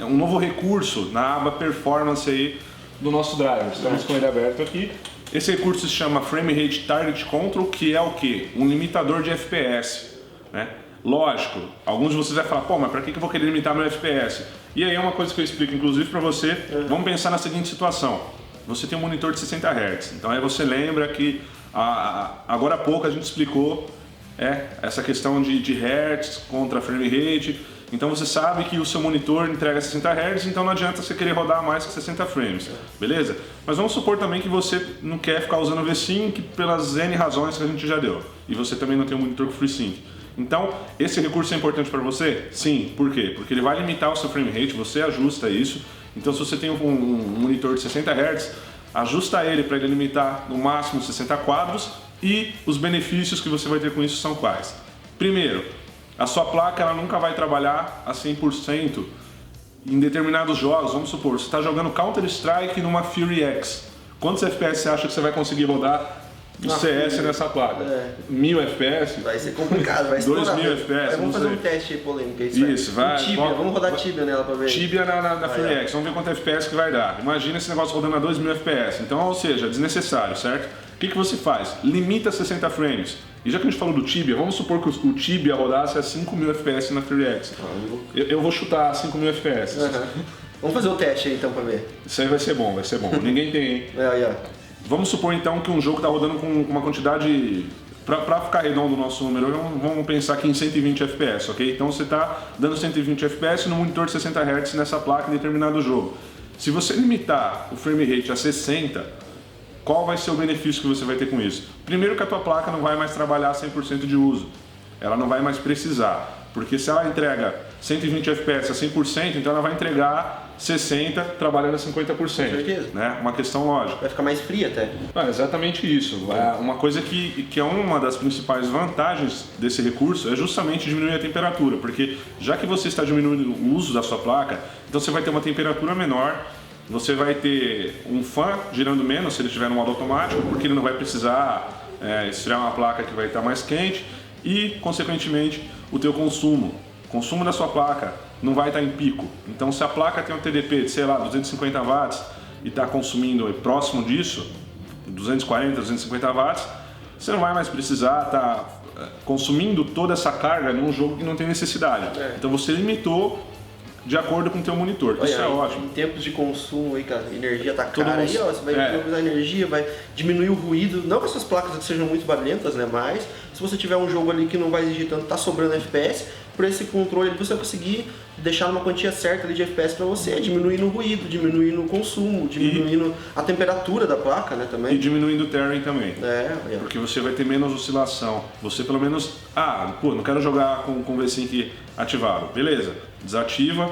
[SPEAKER 1] novo recurso na aba Performance aí do nosso driver. Estamos com ele aberto aqui. Esse recurso se chama Frame Rate Target Control, que é o quê? Um limitador de FPS, né? Lógico, alguns de vocês vão falar, pô, mas pra que eu vou querer limitar meu FPS? E aí é uma coisa que eu explico, inclusive, pra você. Vamos pensar na seguinte situação. Você tem um monitor de 60 Hz, então aí você lembra que agora há pouco a gente explicou essa questão de Hertz contra frame rate, então você sabe que o seu monitor entrega 60 Hz, então não adianta você querer rodar mais que 60 frames, beleza? Mas vamos supor também que você não quer ficar usando o V-Sync pelas N razões que a gente já deu, e você também não tem um monitor com FreeSync. Então, esse recurso é importante para você? Sim, por quê? Porque ele vai limitar o seu frame rate, você ajusta isso. Então, se você tem um monitor de 60 Hz, ajusta ele para ele limitar no máximo 60 quadros e os benefícios que você vai ter com isso são quais? Primeiro, a sua placa ela nunca vai trabalhar a 100% em determinados jogos. Vamos supor, você está jogando Counter-Strike numa Fury X. Quantos FPS você acha que você vai conseguir rodar o CS nessa placa? 1000 FPS?
[SPEAKER 2] Vai ser complicado, vai estourar.
[SPEAKER 1] 2000 FPS?
[SPEAKER 2] Vamos fazer um teste aí polêmico.
[SPEAKER 1] Isso, vai.
[SPEAKER 2] Tibia, vamos rodar Tibia nela pra ver.
[SPEAKER 1] Tibia na Fury X, vamos ver quanto FPS que vai dar. Imagina esse negócio rodando a 2000 FPS. Então, ou seja, desnecessário, certo? O que você faz? Limita 60 frames. E já que a gente falou do Tibia, vamos supor que o Tibia rodasse a 5000 FPS na Fury X. Eu vou chutar 5000 FPS.
[SPEAKER 2] Vamos fazer o teste aí então pra ver.
[SPEAKER 1] Isso aí vai ser bom, vai ser bom. Ninguém tem, hein? Vamos supor então que um jogo está rodando com uma quantidade, para ficar redondo o nosso número, vamos pensar aqui em 120 FPS, ok? Então você está dando 120 FPS no monitor de 60 Hz nessa placa em determinado jogo. Se você limitar o frame rate a 60, qual vai ser o benefício que você vai ter com isso? Primeiro que a tua placa não vai mais trabalhar 100% de uso, ela não vai mais precisar, porque se ela entrega 120 FPS a 100%, então ela vai entregar 60 trabalhando a 50%. Com
[SPEAKER 2] certeza.
[SPEAKER 1] Né? Uma questão lógica.
[SPEAKER 2] Vai ficar mais fria até.
[SPEAKER 1] Exatamente isso. Uma coisa que é uma das principais vantagens desse recurso é justamente diminuir a temperatura, porque já que você está diminuindo o uso da sua placa, então você vai ter uma temperatura menor, você vai ter um fan girando menos se ele estiver no modo automático, porque ele não vai precisar esfriar uma placa que vai estar mais quente e, consequentemente, o teu consumo da sua placa não vai estar em pico. Então, se a placa tem um TDP de, sei lá, 250 watts e está consumindo próximo disso, 240, 250 watts, você não vai mais precisar estar consumindo toda essa carga num jogo que não tem necessidade. Então, você limitou de acordo com o teu monitor.
[SPEAKER 2] Olha,
[SPEAKER 1] isso é ótimo.
[SPEAKER 2] Em tempos de consumo aí, cara, a energia tá cara aí, ó, você vai economizar a energia, vai diminuir o ruído, não que essas placas aqui sejam muito barulhentas, né, mas se você tiver um jogo ali que não vai exigir tanto, tá sobrando FPS, por esse controle você vai conseguir deixar uma quantia certa ali de FPS para você, diminuindo o ruído, diminuindo o consumo, diminuindo a temperatura da placa, né, também.
[SPEAKER 1] E diminuindo o tearing também. Porque você vai ter menos oscilação. Você pelo menos, não quero jogar com o V-Sync ativado. Beleza, desativa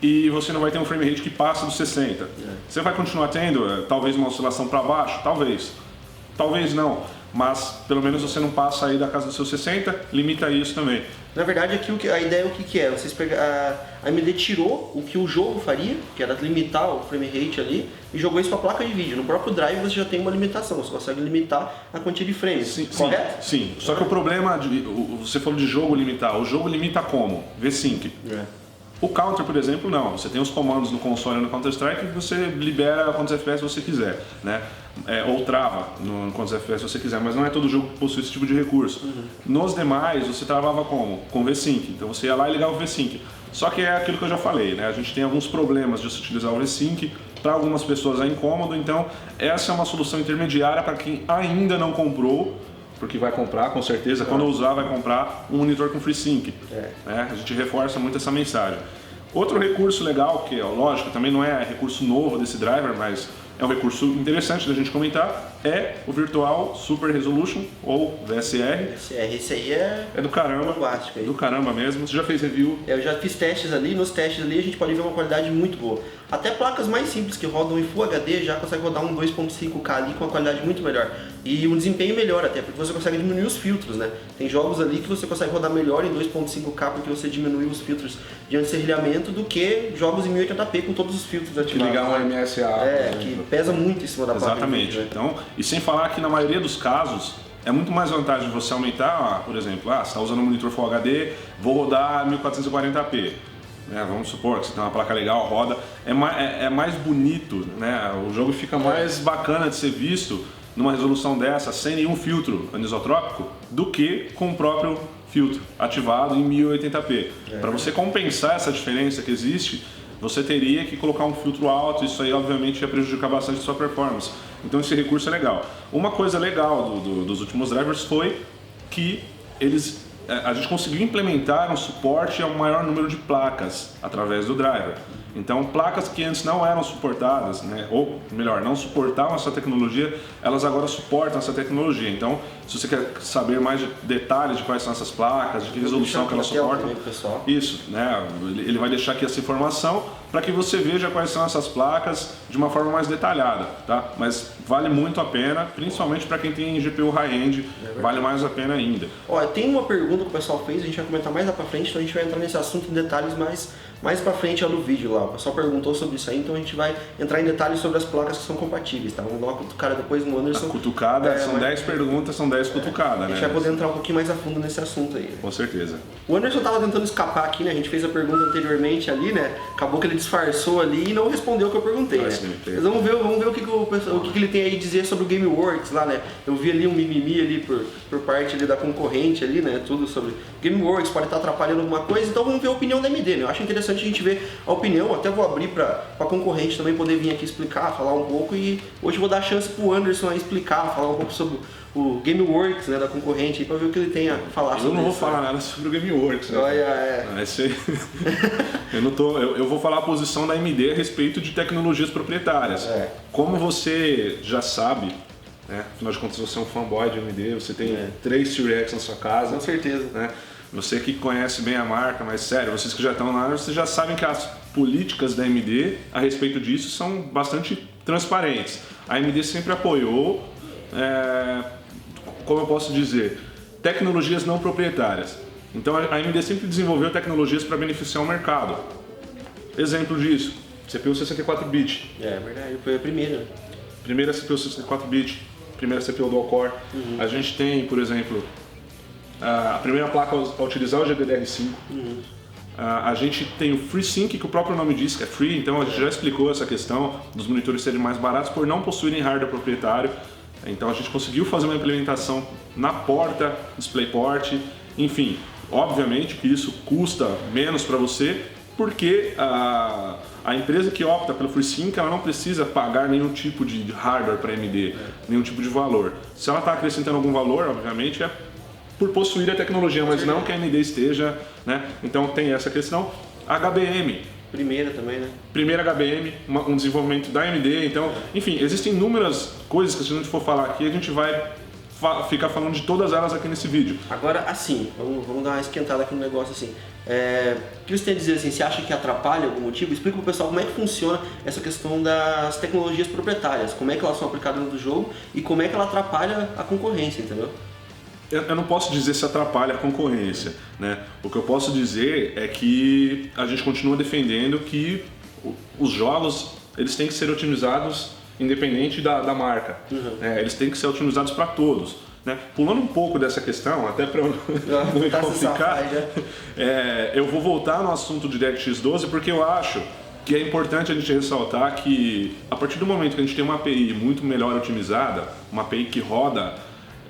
[SPEAKER 1] e você não vai ter um frame rate que passa dos 60. Você vai continuar tendo, talvez uma oscilação para baixo? Talvez não. Mas pelo menos você não passa aí da casa dos seus 60, limita isso também.
[SPEAKER 2] Na verdade, aqui a ideia é o que é? Vocês a AMD tirou o que o jogo faria, que era limitar o frame rate ali, e jogou isso para a placa de vídeo. No próprio drive você já tem uma limitação, você consegue limitar a quantia de frames, correto?
[SPEAKER 1] Sim, só que o problema, você falou de jogo limitar, o jogo limita como? V-Sync. O Counter, por exemplo, não. Você tem os comandos no console no Counter-Strike que você libera quantos FPS você quiser, né? Ou trava quantos FPS você quiser, mas não é todo jogo que possui esse tipo de recurso. Nos demais, você travava como? Com V-Sync. Então você ia lá e ligava o V-Sync. Só que é aquilo que eu já falei, né? A gente tem alguns problemas de se utilizar o V-Sync, para algumas pessoas é incômodo, então essa é uma solução intermediária para quem ainda não comprou, porque vai comprar, com certeza, quando usar vai comprar um monitor com FreeSync. Né? A gente reforça muito essa mensagem. Outro recurso legal, que lógico, também não é recurso novo desse driver, mas é um recurso interessante da gente comentar, é o Virtual Super Resolution, ou VSR.
[SPEAKER 2] Esse aí é
[SPEAKER 1] do caramba.
[SPEAKER 2] Aí.
[SPEAKER 1] Do caramba mesmo. Você já fez review?
[SPEAKER 2] Eu já fiz testes ali, nos testes ali a gente pode ver uma qualidade muito boa. Até placas mais simples que rodam em Full HD já consegue rodar um 2.5K ali com uma qualidade muito melhor. E um desempenho melhor até, porque você consegue diminuir os filtros, né? Tem jogos ali que você consegue rodar melhor em 2.5K porque você diminui os filtros de anti-serrilhamento do que jogos em 1080p com todos os filtros ativados.
[SPEAKER 1] Que ligar um MSA.
[SPEAKER 2] Que pesa muito em cima da placa.
[SPEAKER 1] Exatamente. Então, e sem falar que na maioria dos casos é muito mais vantagem você aumentar, por exemplo, você está usando um monitor Full HD, vou rodar 1440p. Vamos supor que você tem uma placa legal, roda, é mais bonito, né? O jogo fica mais bacana de ser visto numa resolução dessa, sem nenhum filtro anisotrópico, do que com o próprio filtro ativado em 1080p. Para você compensar essa diferença que existe, você teria que colocar um filtro alto, isso aí obviamente ia prejudicar bastante a sua performance. Então esse recurso é legal. Uma coisa legal dos últimos drivers foi que a gente conseguiu implementar um suporte ao maior número de placas através do driver. Então, placas que antes não eram suportadas, né, ou melhor, não suportavam essa tecnologia, elas agora suportam essa tecnologia. Então, se você quer saber mais detalhes de quais são essas placas, de que resolução que elas suportam, isso, né, ele vai deixar aqui essa informação. para que você veja quais são essas placas de uma forma mais detalhada, tá? Mas vale muito a pena, principalmente para quem tem GPU high-end, vale mais a pena ainda.
[SPEAKER 2] Ó, tem uma pergunta que o pessoal fez, a gente vai comentar mais lá pra frente, então a gente vai entrar nesse assunto em detalhes mais pra frente no vídeo lá. O pessoal perguntou sobre isso aí, então a gente vai entrar em detalhes sobre as placas que são compatíveis, tá? Vamos dar uma cutucada depois no Anderson.
[SPEAKER 1] A cutucada, são 10 perguntas, são 10 cutucadas, né?
[SPEAKER 2] A gente vai poder entrar um pouquinho mais a fundo nesse assunto aí.
[SPEAKER 1] Com certeza.
[SPEAKER 2] O Anderson tava tentando escapar aqui, né? A gente fez a pergunta anteriormente ali, né? Acabou que ele disfarçou ali e não respondeu o que eu perguntei, né? Mas vamos ver o que ele tem aí a dizer sobre o GameWorks lá, né? Eu vi ali um mimimi ali por parte ali da concorrente ali, né? Tudo sobre GameWorks, pode estar atrapalhando alguma coisa, então vamos ver a opinião da AMD, né? Eu acho interessante a gente ver a opinião, até vou abrir para a concorrente também poder vir aqui explicar, falar um pouco, e hoje eu vou dar a chance pro Anderson a explicar, falar um pouco sobre o GameWorks, né, da concorrente, para ver o que ele tem a falar sobre isso.
[SPEAKER 1] Eu não vou falar nada sobre o GameWorks, né? Eu vou falar a posição da AMD a respeito de tecnologias proprietárias. Como você já sabe, né, afinal de contas você é um fanboy de AMD, você tem 3 Series X na sua casa.
[SPEAKER 2] Com certeza.
[SPEAKER 1] Né? Você que conhece bem a marca, mas sério, vocês que já estão na área, vocês já sabem que as políticas da AMD a respeito disso são bastante transparentes. A AMD sempre apoiou, como eu posso dizer, tecnologias não proprietárias. Então a AMD sempre desenvolveu tecnologias para beneficiar o mercado. Exemplo disso, CPU 64-bit.
[SPEAKER 2] É verdade, foi a primeira.
[SPEAKER 1] Primeira CPU 64-bit, primeira CPU dual-core. A gente tem, por exemplo, a primeira placa a utilizar o GDDR5. A gente tem o FreeSync, que o próprio nome diz que é free, então a gente já explicou essa questão dos monitores serem mais baratos por não possuírem hardware proprietário. Então a gente conseguiu fazer uma implementação na porta, DisplayPort, enfim, obviamente que isso custa menos para você, porque a empresa que opta pelo FreeSync, ela não precisa pagar nenhum tipo de hardware para a AMD, nenhum tipo de valor. Se ela está acrescentando algum valor, obviamente, é por possuir a tecnologia, mas não que a AMD esteja, né? Então tem essa questão. HBM.
[SPEAKER 2] Primeira também, né?
[SPEAKER 1] Primeira HBM, um desenvolvimento da AMD, então, enfim, existem inúmeras coisas que se a gente for falar aqui, a gente vai ficar falando de todas elas aqui nesse vídeo.
[SPEAKER 2] Agora, assim, vamos dar uma esquentada aqui no negócio, assim. O que você tem a dizer, assim, você acha que atrapalha algum motivo? Explica pro pessoal como é que funciona essa questão das tecnologias proprietárias, como é que elas são aplicadas no jogo e como é que ela atrapalha a concorrência, entendeu?
[SPEAKER 1] Eu não posso dizer se atrapalha a concorrência, né? O que eu posso dizer é que a gente continua defendendo que os jogos eles têm que ser otimizados independente da marca. Eles têm que ser otimizados para todos. Né? Pulando um pouco dessa questão, até para eu não me complicar, eu vou voltar no assunto de DirectX 12 porque eu acho que é importante a gente ressaltar que a partir do momento que a gente tem uma API muito melhor otimizada, uma API que roda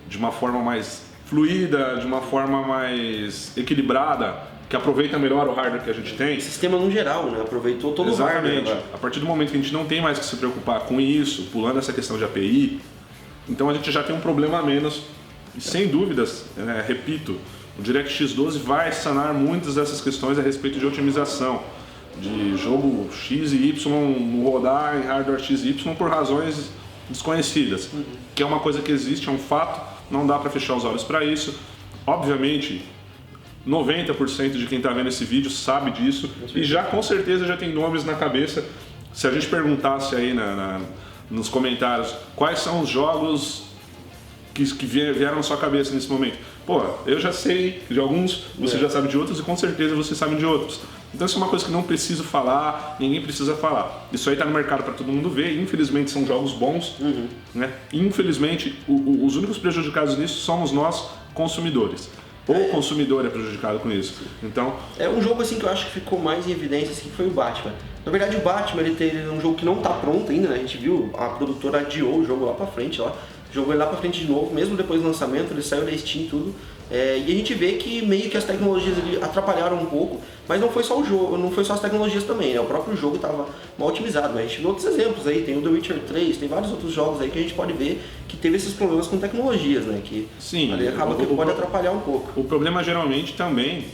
[SPEAKER 1] de uma forma mais fluida, de uma forma mais equilibrada, que aproveita melhor o hardware que a gente tem.
[SPEAKER 2] O sistema no geral, né? Aproveitou todo o hardware.
[SPEAKER 1] Exatamente. A partir do momento que a gente não tem mais que se preocupar com isso, pulando essa questão de API, então a gente já tem um problema a menos. E sem dúvidas, repito, o DirectX 12 vai sanar muitas dessas questões a respeito de otimização. De jogo X e Y rodar em hardware X e Y por razões desconhecidas. Que é uma coisa que existe, é um fato. Não dá para fechar os olhos para isso. Obviamente, 90% de quem está vendo esse vídeo sabe disso e já com certeza já tem nomes na cabeça. Se a gente perguntasse aí nos comentários quais são os jogos que vieram na sua cabeça nesse momento. Pô, eu já sei de alguns, você já sabe de outros e com certeza você sabe de outros. Então isso é uma coisa que não preciso falar, ninguém precisa falar. Isso aí está no mercado para todo mundo ver, infelizmente são jogos bons, né? Infelizmente os únicos prejudicados nisso somos nós, consumidores. Ou o consumidor é prejudicado com isso. Então,
[SPEAKER 2] é um jogo assim que eu acho que ficou mais em evidência assim, que foi o Batman. Na verdade o Batman ele é um jogo que não está pronto ainda, né? A gente viu, a produtora adiou o jogo lá para frente, ó. Jogou ele lá pra frente de novo, mesmo depois do lançamento, ele saiu da Steam e tudo. E a gente vê que meio que as tecnologias ali atrapalharam um pouco, mas não foi só o jogo, não foi só as tecnologias também, né? O próprio jogo estava mal otimizado, né? A gente viu outros exemplos aí, tem o The Witcher 3, tem vários outros jogos aí que a gente pode ver que teve esses problemas com tecnologias, né? Que
[SPEAKER 1] sim,
[SPEAKER 2] ali acaba que pode atrapalhar um pouco.
[SPEAKER 1] O problema geralmente também,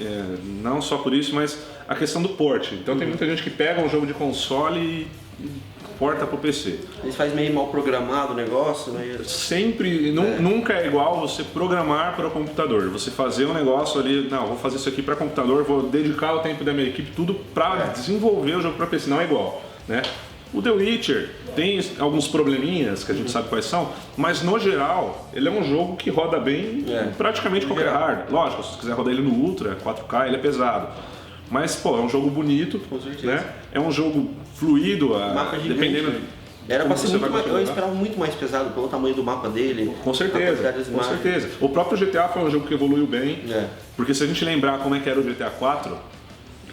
[SPEAKER 1] não só por isso, mas a questão do port. Então tem muita gente que pega um jogo de console porta pro PC.
[SPEAKER 2] Eles fazem meio mal programado o negócio, né?
[SPEAKER 1] Sempre, nunca é igual você programar para o computador. Você fazer um negócio ali, não, vou fazer isso aqui para computador, vou dedicar o tempo da minha equipe, tudo para desenvolver o jogo para PC, não é igual, né? O The Witcher tem alguns probleminhas que a gente sabe quais são, mas no geral ele é um jogo que roda bem em praticamente qualquer hardware. Lógico, se você quiser rodar ele no Ultra, 4K, ele é pesado. Mas, pô, é um jogo bonito, né? É um jogo fluido,
[SPEAKER 2] mapa
[SPEAKER 1] dependendo...
[SPEAKER 2] Né? Era pra ser muito mais, eu esperava muito mais pesado pelo tamanho do mapa dele.
[SPEAKER 1] Com certeza, com certeza. O próprio GTA foi um jogo que evoluiu bem, porque se a gente lembrar como é que era o GTA 4,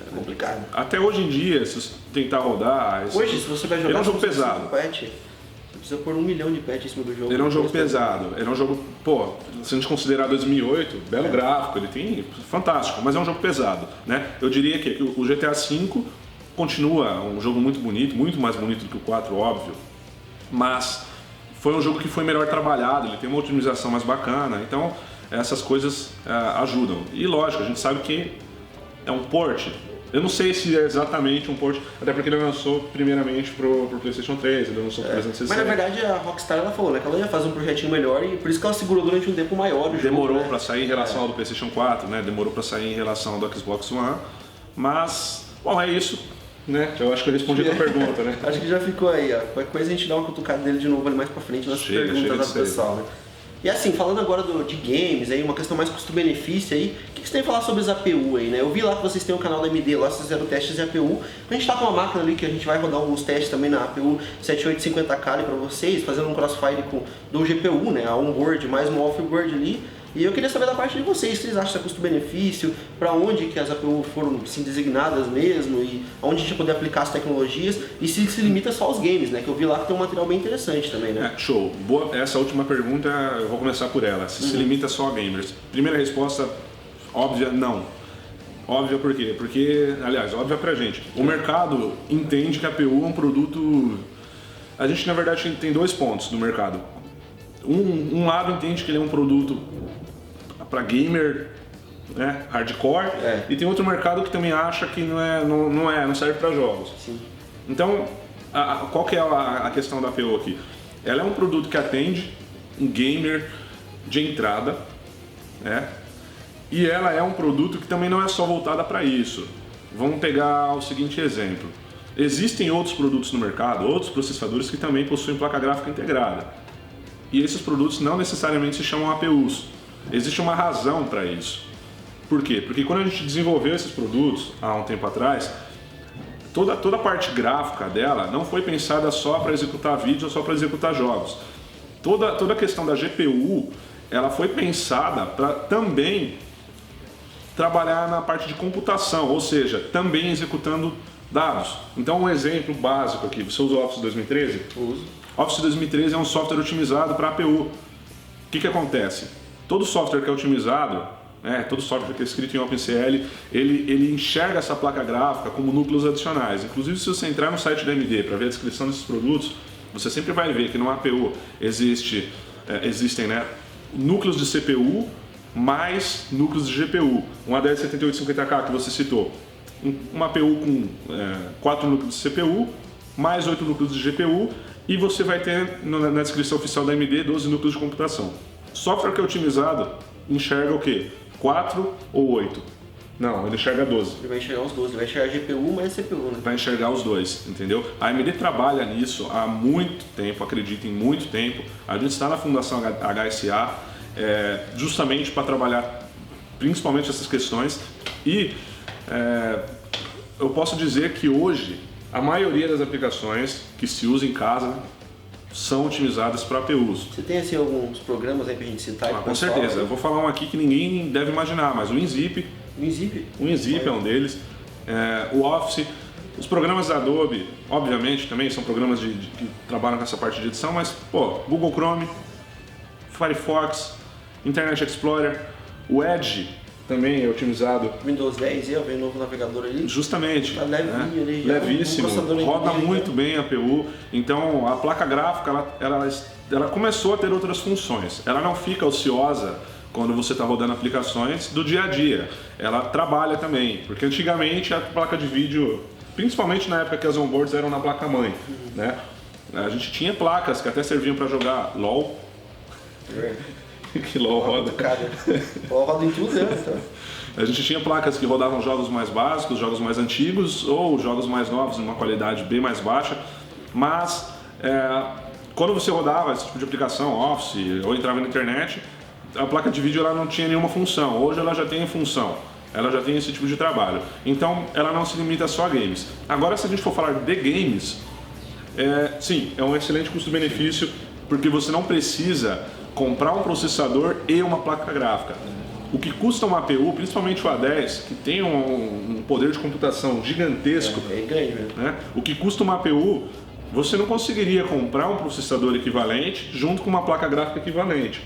[SPEAKER 2] era complicado.
[SPEAKER 1] Até hoje em dia, se você tentar rodar...
[SPEAKER 2] Hoje, se você vai jogar...
[SPEAKER 1] Ele é um jogo pesado.
[SPEAKER 2] Você precisa pôr 1 milhão de patch em cima do jogo.
[SPEAKER 1] Ele é um jogo pesado, ele é um jogo, pô, se a gente considerar 2008, belo gráfico, ele tem, fantástico, mas é um jogo pesado, né? Eu diria que o GTA V continua um jogo muito bonito, muito mais bonito do que o 4, óbvio, mas foi um jogo que foi melhor trabalhado, ele tem uma otimização mais bacana, então essas coisas ajudam. E lógico, a gente sabe que é um port. Eu não sei se é exatamente um port, até porque ele lançou primeiramente pro PlayStation 3, ele lançou pro 360.
[SPEAKER 2] Mas na verdade a Rockstar ela falou, né, que ela ia fazer um projetinho melhor e por isso que ela segurou durante um tempo maior o jogo.
[SPEAKER 1] Demorou para sair em relação ao do PlayStation 4, né? Demorou para sair em relação ao do Xbox One, mas, bom, é isso, né? Eu acho que eu respondi a tua pergunta, né?
[SPEAKER 2] Acho que já ficou aí, ó. Qualquer coisa a gente dá uma cutucada dele de novo ali mais pra frente nas perguntas do pessoal, né? E assim, falando agora de games, aí, uma questão mais custo-benefício aí, o que você tem a falar sobre as APU aí, né? Eu vi lá que vocês têm um canal da AMD, lá vocês fizeram testes de APU. A gente tá com uma máquina ali que a gente vai rodar alguns testes também na APU 7850K para vocês, fazendo um crossfire do GPU, né? A onboard mais uma offboard ali. E eu queria saber da parte de vocês, vocês acham que é custo-benefício, para onde que as APU foram assim, designadas mesmo, e onde a gente vai poder aplicar as tecnologias, e se limita só aos games, né? Que eu vi lá que tem um material bem interessante também, né?
[SPEAKER 1] Show. Boa. Essa última pergunta, eu vou começar por ela. Se limita só a gamers? Primeira resposta, óbvia, não. Óbvia por quê? Porque, aliás, óbvia pra gente. O mercado entende que a APU é um produto... A gente, na verdade, tem dois pontos no mercado. Um lado entende que ele é um produto para gamer, né, hardcore, e tem outro mercado que também acha que não serve para jogos.
[SPEAKER 2] Sim.
[SPEAKER 1] Então, qual que é a questão da APU aqui? Ela é um produto que atende um gamer de entrada, né, e ela é um produto que também não é só voltada para isso. Vamos pegar o seguinte exemplo. Existem outros produtos no mercado, outros processadores que também possuem placa gráfica integrada. E esses produtos não necessariamente se chamam APUs. Existe uma razão para isso. Por quê? Porque quando a gente desenvolveu esses produtos há um tempo atrás, toda a parte gráfica dela não foi pensada só para executar vídeos ou só para executar jogos. Toda a questão da GPU, ela foi pensada para também trabalhar na parte de computação, ou seja, também executando dados. Então, um exemplo básico aqui, você usa o Office 2013?
[SPEAKER 2] Uso.
[SPEAKER 1] Office 2013 é um software otimizado para APU. O que acontece? Todo software que é otimizado, todo software que é escrito em OpenCL, ele enxerga essa placa gráfica como núcleos adicionais. Inclusive, se você entrar no site da AMD para ver a descrição desses produtos, você sempre vai ver que numa APU existem núcleos de CPU mais núcleos de GPU. Um A107850K que você citou, uma APU com 4 núcleos de CPU, mais 8 núcleos de GPU, e você vai ter na descrição oficial da AMD 12 núcleos de computação. Software que é otimizado enxerga o quê? 4 ou 8? Não, ele enxerga 12.
[SPEAKER 2] Ele vai enxergar os 12, ele vai enxergar GPU mais CPU, né?
[SPEAKER 1] Vai enxergar os dois, entendeu? A AMD trabalha nisso há muito tempo, acredito, em muito tempo. A gente está na Fundação HSA justamente para trabalhar principalmente essas questões. E eu posso dizer que hoje a maioria das aplicações que se usa em casa são otimizadas para APUs.
[SPEAKER 2] Você tem assim alguns programas aí pra gente citar?
[SPEAKER 1] Com certeza. Eu vou falar um aqui que ninguém deve imaginar, mas o WinZip.
[SPEAKER 2] O
[SPEAKER 1] WinZip é um deles. O Office. Os programas da Adobe, obviamente, também são programas que trabalham com essa parte de edição, mas, Google Chrome, Firefox, Internet Explorer, o Edge também é otimizado.
[SPEAKER 2] Windows 10, vem novo navegador ali.
[SPEAKER 1] Justamente.
[SPEAKER 2] Tá levinho ali.
[SPEAKER 1] Levíssimo, roda muito bem a APU. Então a placa gráfica ela começou a ter outras funções. Ela não fica ociosa quando você está rodando aplicações do dia a dia. Ela trabalha também, porque antigamente a placa de vídeo principalmente na época que as onboards eram na placa-mãe, né? A gente tinha placas que até serviam para jogar LOL. Que LOL roda.
[SPEAKER 2] Cara, LOL roda em tudo, né? Então.
[SPEAKER 1] A gente tinha placas que rodavam jogos mais básicos, jogos mais antigos ou jogos mais novos, numa qualidade bem mais baixa, mas quando você rodava esse tipo de aplicação, Office, ou entrava na internet, a placa de vídeo ela não tinha nenhuma função. Hoje ela já tem função, ela já tem esse tipo de trabalho. Então ela não se limita só a games. Agora, se a gente for falar de games, sim, é um excelente custo-benefício, porque você não precisa comprar um processador e uma placa gráfica. O que custa uma APU, principalmente o A10, que tem um poder de computação gigantesco,
[SPEAKER 2] é grande mesmo.
[SPEAKER 1] Né? O que custa uma APU, você não conseguiria comprar um processador equivalente junto com uma placa gráfica equivalente.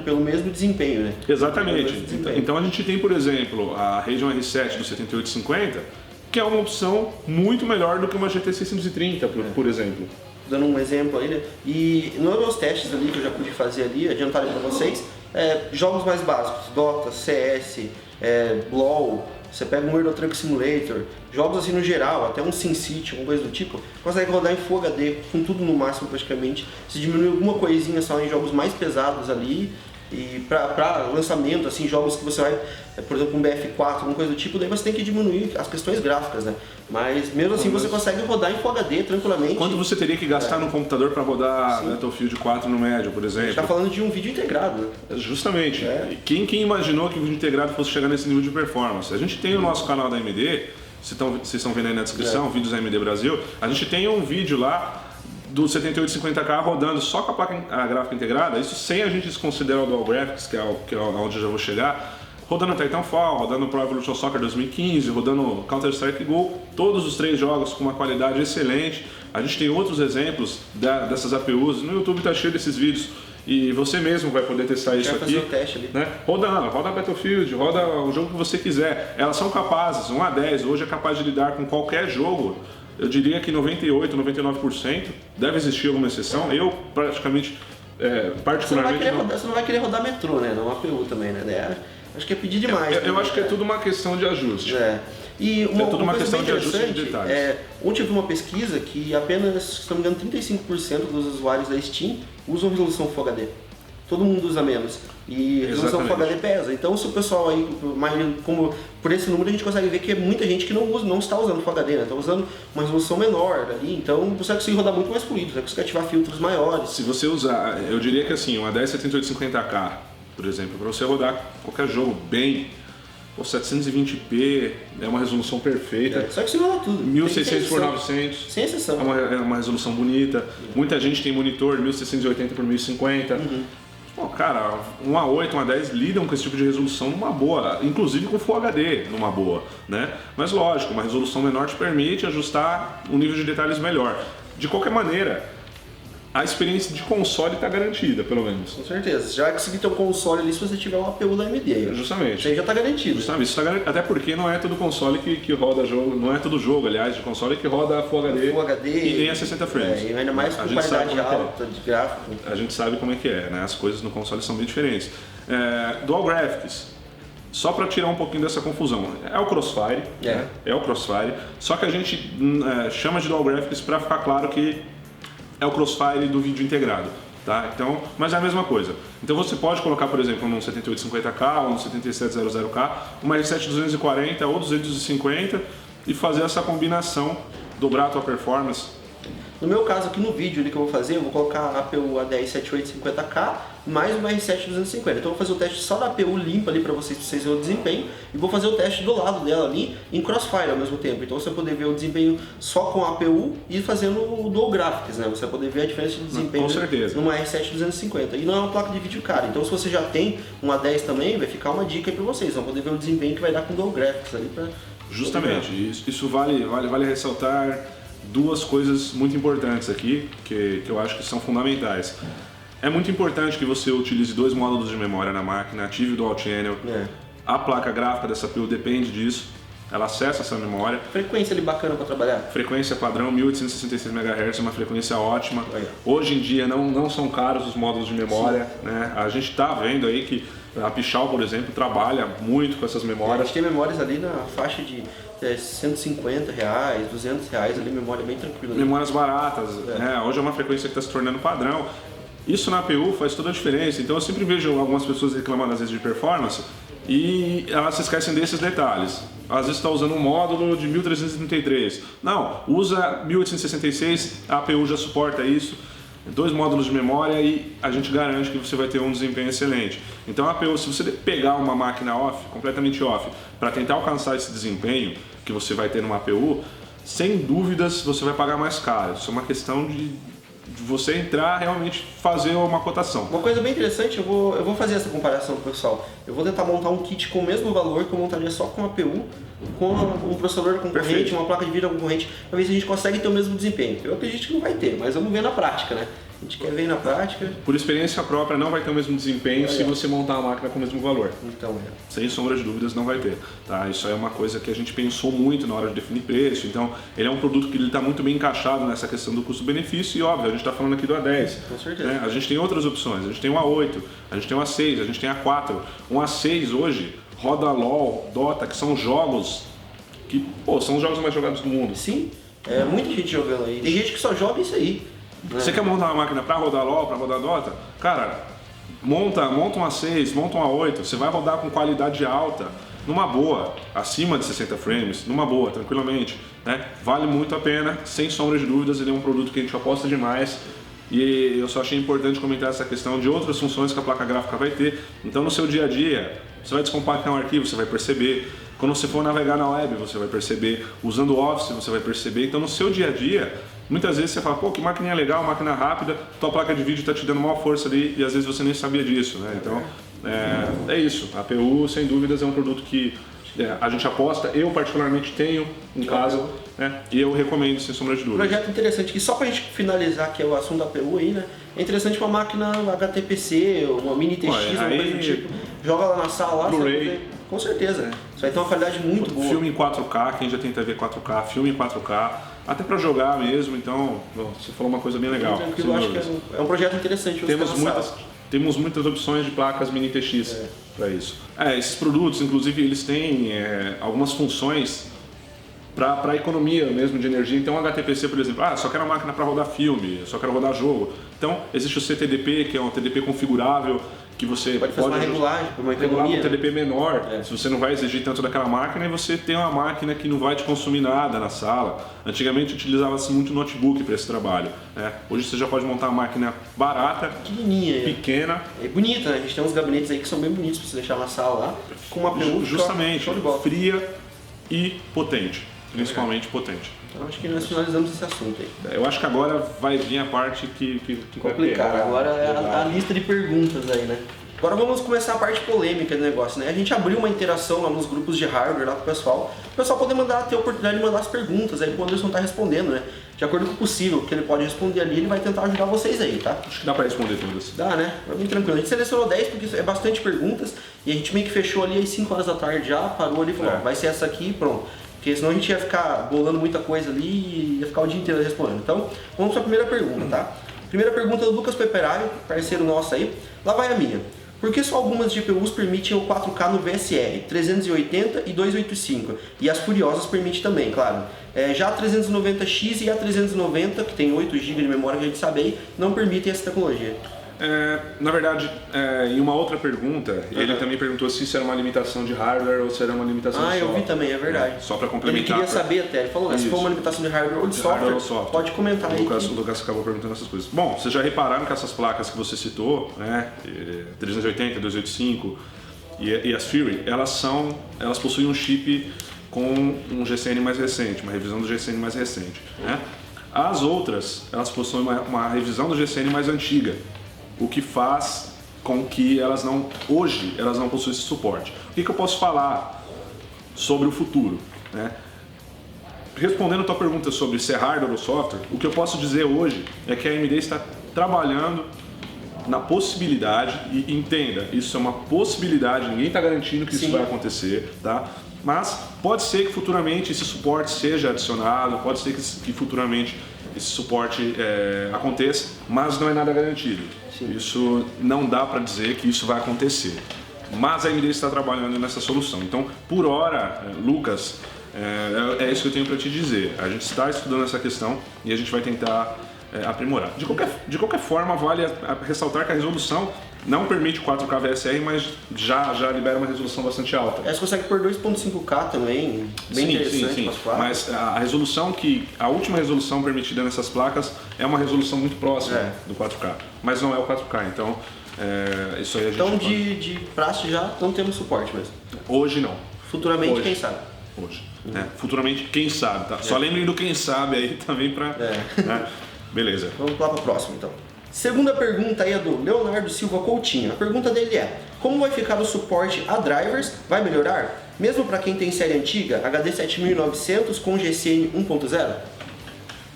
[SPEAKER 2] Pelo mesmo desempenho, né?
[SPEAKER 1] Exatamente. Então a gente tem, por exemplo, a Radeon R7 do 7850, que é uma opção muito melhor do que uma GT 630, por exemplo.
[SPEAKER 2] Dando um exemplo aí, né? E nos meus testes ali que eu já pude fazer ali, adiantarem para vocês, jogos mais básicos, Dota, CS, LoL, você pega um Euro Truck Simulator, jogos assim no geral, até um SimCity, alguma coisa do tipo, consegue rodar em Full HD, com tudo no máximo praticamente. Se diminuir alguma coisinha só em jogos mais pesados ali, e para lançamento, assim, jogos que você vai, por exemplo, um BF4, alguma coisa do tipo, daí você tem que diminuir as questões gráficas, né? Mas mesmo assim você consegue rodar em Full HD tranquilamente.
[SPEAKER 1] Quanto você teria que gastar no computador para rodar Battlefield 4 no médio, por exemplo? A gente
[SPEAKER 2] está falando de um vídeo integrado, né?
[SPEAKER 1] Justamente. Quem imaginou que o vídeo integrado fosse chegar nesse nível de performance? A gente tem o nosso canal da AMD, vocês estão vendo aí na descrição, vídeos da AMD Brasil, a gente tem um vídeo lá do 7850K rodando só com a placa gráfica integrada, isso sem a gente desconsiderar o Dual Graphics, que é onde eu já vou chegar, rodando Titanfall, rodando Pro Evolution Soccer 2015, rodando Counter-Strike Go, todos os 3 jogos com uma qualidade excelente. A gente tem outros exemplos dessas APUs, no YouTube tá cheio desses vídeos, e você mesmo vai poder testar isso aqui.
[SPEAKER 2] Fazer o teste ali.
[SPEAKER 1] Né? Roda Battlefield, roda o jogo que você quiser. Elas são capazes, um A10 hoje é capaz de lidar com qualquer jogo. Eu diria que 98, 99%, deve existir alguma exceção. Eu praticamente, particularmente...
[SPEAKER 2] Você não vai querer rodar metrô, né? Não APU também, né? Acho que é pedir demais.
[SPEAKER 1] Eu acho que é tudo uma questão de ajuste.
[SPEAKER 2] E
[SPEAKER 1] é tudo uma questão de ajuste de detalhes.
[SPEAKER 2] Ontem eu vi uma pesquisa que apenas, se não me engano, 35% dos usuários da Steam usam resolução Full HD. Todo mundo usa menos. E resolução Full HD pesa. Então, se o pessoal aí, como por esse número, a gente consegue ver que é muita gente que não está usando Full HD, né? Está usando uma resolução menor ali. Então, você vai conseguir rodar muito mais fluido, vai conseguir ativar filtros maiores.
[SPEAKER 1] Se você usar, eu diria que assim, uma 107850K, por exemplo, para você rodar qualquer jogo bem, 720p é uma resolução perfeita.
[SPEAKER 2] Só que você roda tudo.
[SPEAKER 1] 1600 por 900.
[SPEAKER 2] Sem exceção.
[SPEAKER 1] É uma resolução bonita. Muita gente tem monitor 1680 por 1050. Pô, cara, um A8, um A10 lidam com esse tipo de resolução numa boa, inclusive com Full HD numa boa, né? Mas lógico, uma resolução menor te permite ajustar um nível de detalhes melhor. De qualquer maneira, a experiência de console está garantida, pelo menos.
[SPEAKER 2] Com certeza. Já vai conseguir ter um console ali se você tiver uma APU da AMD.
[SPEAKER 1] Justamente.
[SPEAKER 2] Isso aí já está garantido.
[SPEAKER 1] Justamente. Até porque não é todo console que roda jogo, não é todo jogo, aliás, de console que roda Full HD e nem a 60 frames.
[SPEAKER 2] E ainda mais com qualidade alta de gráfico.
[SPEAKER 1] A gente sabe como é que é, né? As coisas no console são bem diferentes. Dual Graphics. Só para tirar um pouquinho dessa confusão, é o Crossfire, né? É o Crossfire, só que a gente chama de Dual Graphics para ficar claro que é o Crossfire do vídeo integrado, tá? Então, mas é a mesma coisa. Então você pode colocar, por exemplo, num 7850K ou num 7700K, uma R7 240 ou 250 e fazer essa combinação, dobrar a tua performance.
[SPEAKER 2] No meu caso aqui no vídeo ali que eu vou fazer, eu vou colocar a APU A10 7850K mais uma R7 250. Então eu vou fazer o teste só da APU limpa ali para vocês verem o desempenho e vou fazer o teste do lado dela ali em Crossfire ao mesmo tempo. Então você vai poder ver o desempenho só com a APU e fazendo o Dual Graphics, né? Você vai poder ver a diferença de desempenho numa R7 250. E não é uma placa de vídeo cara. Então se você já tem uma A10 também, vai ficar uma dica aí para vocês. Vão poder ver o desempenho que vai dar com o Dual Graphics ali para...
[SPEAKER 1] Justamente. Isso vale ressaltar duas coisas muito importantes aqui, que eu acho que são fundamentais. É muito importante que você utilize 2 módulos de memória na máquina, ative o Dual Channel. A placa gráfica dessa APU depende disso, ela acessa essa memória.
[SPEAKER 2] Frequência ali bacana para trabalhar?
[SPEAKER 1] Frequência padrão, 1866 MHz, uma frequência ótima. Hoje em dia não são caros os módulos de memória, né? A gente está vendo aí que A Pichau, por exemplo, trabalha muito com essas memórias.
[SPEAKER 2] A gente tem memórias ali na faixa de R$150, R$200 ali, memória bem tranquila.
[SPEAKER 1] Memórias baratas, né? Hoje é uma frequência que está se tornando padrão. Isso na APU faz toda a diferença. Então eu sempre vejo algumas pessoas reclamando às vezes de performance e elas se esquecem desses detalhes. Às vezes está usando um módulo de 1333. Não, usa 1866, a APU já suporta isso. 2 módulos de memória e a gente garante que você vai ter um desempenho excelente. Então a APU, se você pegar uma máquina off, completamente off, para tentar alcançar esse desempenho que você vai ter numa APU, sem dúvidas você vai pagar mais caro. Isso é uma questão de você entrar realmente fazer uma cotação.
[SPEAKER 2] Uma coisa bem interessante, eu vou fazer essa comparação com o pessoal. Eu vou tentar montar um kit com o mesmo valor que eu montaria só com a APU, com um processador concorrente, perfeito, uma placa de vídeo concorrente, para ver se a gente consegue ter o mesmo desempenho. Eu acredito que não vai ter, mas vamos ver na prática, né? A gente quer ver na prática.
[SPEAKER 1] Por experiência própria, não vai ter o mesmo desempenho se você montar uma máquina com o mesmo valor.
[SPEAKER 2] Então,
[SPEAKER 1] sem sombra de dúvidas, não vai ter. Tá? Isso é uma coisa que a gente pensou muito na hora de definir preço. Então, ele é um produto que está muito bem encaixado nessa questão do custo-benefício. E, óbvio, a gente está falando aqui do A10.
[SPEAKER 2] Com certeza.
[SPEAKER 1] Né? A gente tem outras opções. A gente tem um A8, a gente tem um A6, a gente tem A4. Um A6 hoje roda LoL, Dota, que são jogos que, são os jogos mais jogados do mundo.
[SPEAKER 2] Sim, muita gente jogando aí. Tem gente que só joga isso aí.
[SPEAKER 1] Você quer montar uma máquina para rodar LoL, para rodar Dota? Cara, monta um A6, monta um A8, você vai rodar com qualidade alta, numa boa, acima de 60 frames, numa boa, tranquilamente. Né? Vale muito a pena, sem sombra de dúvidas, ele é um produto que a gente aposta demais. E eu só achei importante comentar essa questão de outras funções que a placa gráfica vai ter. Então no seu dia a dia, você vai descompactar um arquivo, você vai perceber. Quando você for navegar na web, você vai perceber. Usando o Office, você vai perceber. Então no seu dia a dia, muitas vezes você fala, pô, que maquininha legal, máquina rápida, tua placa de vídeo está te dando maior força ali e às vezes você nem sabia disso, né? Então é isso. A APU, sem dúvidas, é um produto que a gente aposta, eu particularmente tenho em casa, né? E eu recomendo, sem sombra de dúvida.
[SPEAKER 2] Um projeto interessante, que só pra gente finalizar aqui o assunto da APU aí, né? É interessante uma máquina HTPC, uma mini TX, uma coisa do tipo. Joga lá na sala, lá,
[SPEAKER 1] Blu-ray.
[SPEAKER 2] Com certeza. Isso vai ter uma qualidade muito boa.
[SPEAKER 1] Filme em 4K, quem já tem TV 4K, filme em 4K, até para jogar mesmo, então você falou uma coisa bem legal.
[SPEAKER 2] Tranquilo, acho que é um projeto interessante.
[SPEAKER 1] Temos muitas opções de placas mini TX para isso. Esses produtos, inclusive, eles têm algumas funções para a economia mesmo de energia. Então, o HTPC, por exemplo, só quero uma máquina para rodar filme, só quero rodar jogo. Então, existe o CTDP, que é um TDP configurável, que você
[SPEAKER 2] pode fazer uma regulagem, uma economia,
[SPEAKER 1] um TDP menor, se você não vai exigir tanto daquela máquina, e você tem uma máquina que não vai te consumir nada na sala. Antigamente utilizava-se muito notebook para esse trabalho. Né? Hoje você já pode montar uma máquina barata,
[SPEAKER 2] pequenininha,
[SPEAKER 1] pequena.
[SPEAKER 2] É bonita, né? A gente tem uns gabinetes aí que são bem bonitos para você deixar na sala lá, com uma APU
[SPEAKER 1] justamente, fria e potente, principalmente potente.
[SPEAKER 2] Então acho que nós finalizamos esse assunto aí.
[SPEAKER 1] Eu acho que agora vai vir a parte que
[SPEAKER 2] complicado. Agora é a lista de perguntas aí, né? Agora vamos começar a parte polêmica do negócio, né? A gente abriu uma interação lá nos grupos de hardware lá pro pessoal. O pessoal poder ter a oportunidade de mandar as perguntas aí pro Anderson tá respondendo, né? De acordo com o possível, que ele pode responder ali, ele vai tentar ajudar vocês aí, tá?
[SPEAKER 1] Acho que dá pra responder todas.
[SPEAKER 2] Dá, né? Vai bem tranquilo. A gente selecionou 10 porque é bastante perguntas e a gente meio que fechou ali às 5 horas da tarde já, parou ali e falou, vai ser essa aqui e pronto. Porque senão a gente ia ficar bolando muita coisa ali e ia ficar o dia inteiro respondendo. Então, vamos para a primeira pergunta, tá? Primeira pergunta do Lucas Peperari, parceiro nosso aí. Lá vai a minha. Por que só algumas GPUs permitem o 4K no VSR, 380 e 285? E as Furiosas permitem também, claro. Já a 390X e a 390, que tem 8 GB de memória que a gente sabe aí, não permitem essa tecnologia.
[SPEAKER 1] Na verdade, em uma outra pergunta, ele também perguntou se isso era uma limitação de hardware ou se era uma limitação de software.
[SPEAKER 2] Eu vi também, é verdade.
[SPEAKER 1] Só para complementar.
[SPEAKER 2] Ele queria saber até, ele falou, se for uma limitação de hardware ou de software, pode comentar aí.
[SPEAKER 1] O Lucas acabou perguntando essas coisas. Bom, vocês já repararam que essas placas que você citou, né, 380, 285 e as Fury, elas possuem um chip com um GCN mais recente, uma revisão do GCN mais recente. Né? As outras, elas possuem uma revisão do GCN mais antiga, o que faz com que hoje elas não possuem esse suporte. O que eu posso falar sobre o futuro? Né? Respondendo a tua pergunta sobre se é hardware ou software, o que eu posso dizer hoje é que a AMD está trabalhando na possibilidade, e entenda, isso é uma possibilidade, ninguém está garantindo que isso vai acontecer, tá? Mas pode ser que futuramente esse suporte seja adicionado, pode ser que futuramente esse suporte aconteça, mas não é nada garantido. Isso não dá para dizer que isso vai acontecer. mas a AMD está trabalhando nessa solução. Então, por hora, Lucas, é isso que eu tenho para te dizer. A gente está estudando essa questão e a gente vai tentar aprimorar. De qualquer forma, vale ressaltar que a resolução não permite 4K VSR, mas já libera uma resolução bastante alta.
[SPEAKER 2] Você consegue por 2.5K também, bem interessante.
[SPEAKER 1] Sim. Mas a resolução a última resolução permitida nessas placas é uma resolução muito próxima do 4K, mas não é o 4K, então isso aí a gente...
[SPEAKER 2] Então de praxe já não temos suporte mesmo?
[SPEAKER 1] Hoje não.
[SPEAKER 2] Futuramente, quem sabe?
[SPEAKER 1] Hoje. Futuramente, quem sabe, tá? Só lembrem do quem sabe aí também pra... Né? Beleza.
[SPEAKER 2] Vamos lá para o próximo então. Segunda pergunta aí é do Leonardo Silva Coutinho. A pergunta dele é: como vai ficar o suporte a drivers? Vai melhorar? Mesmo para quem tem série antiga, HD 7900 com GCN 1.0?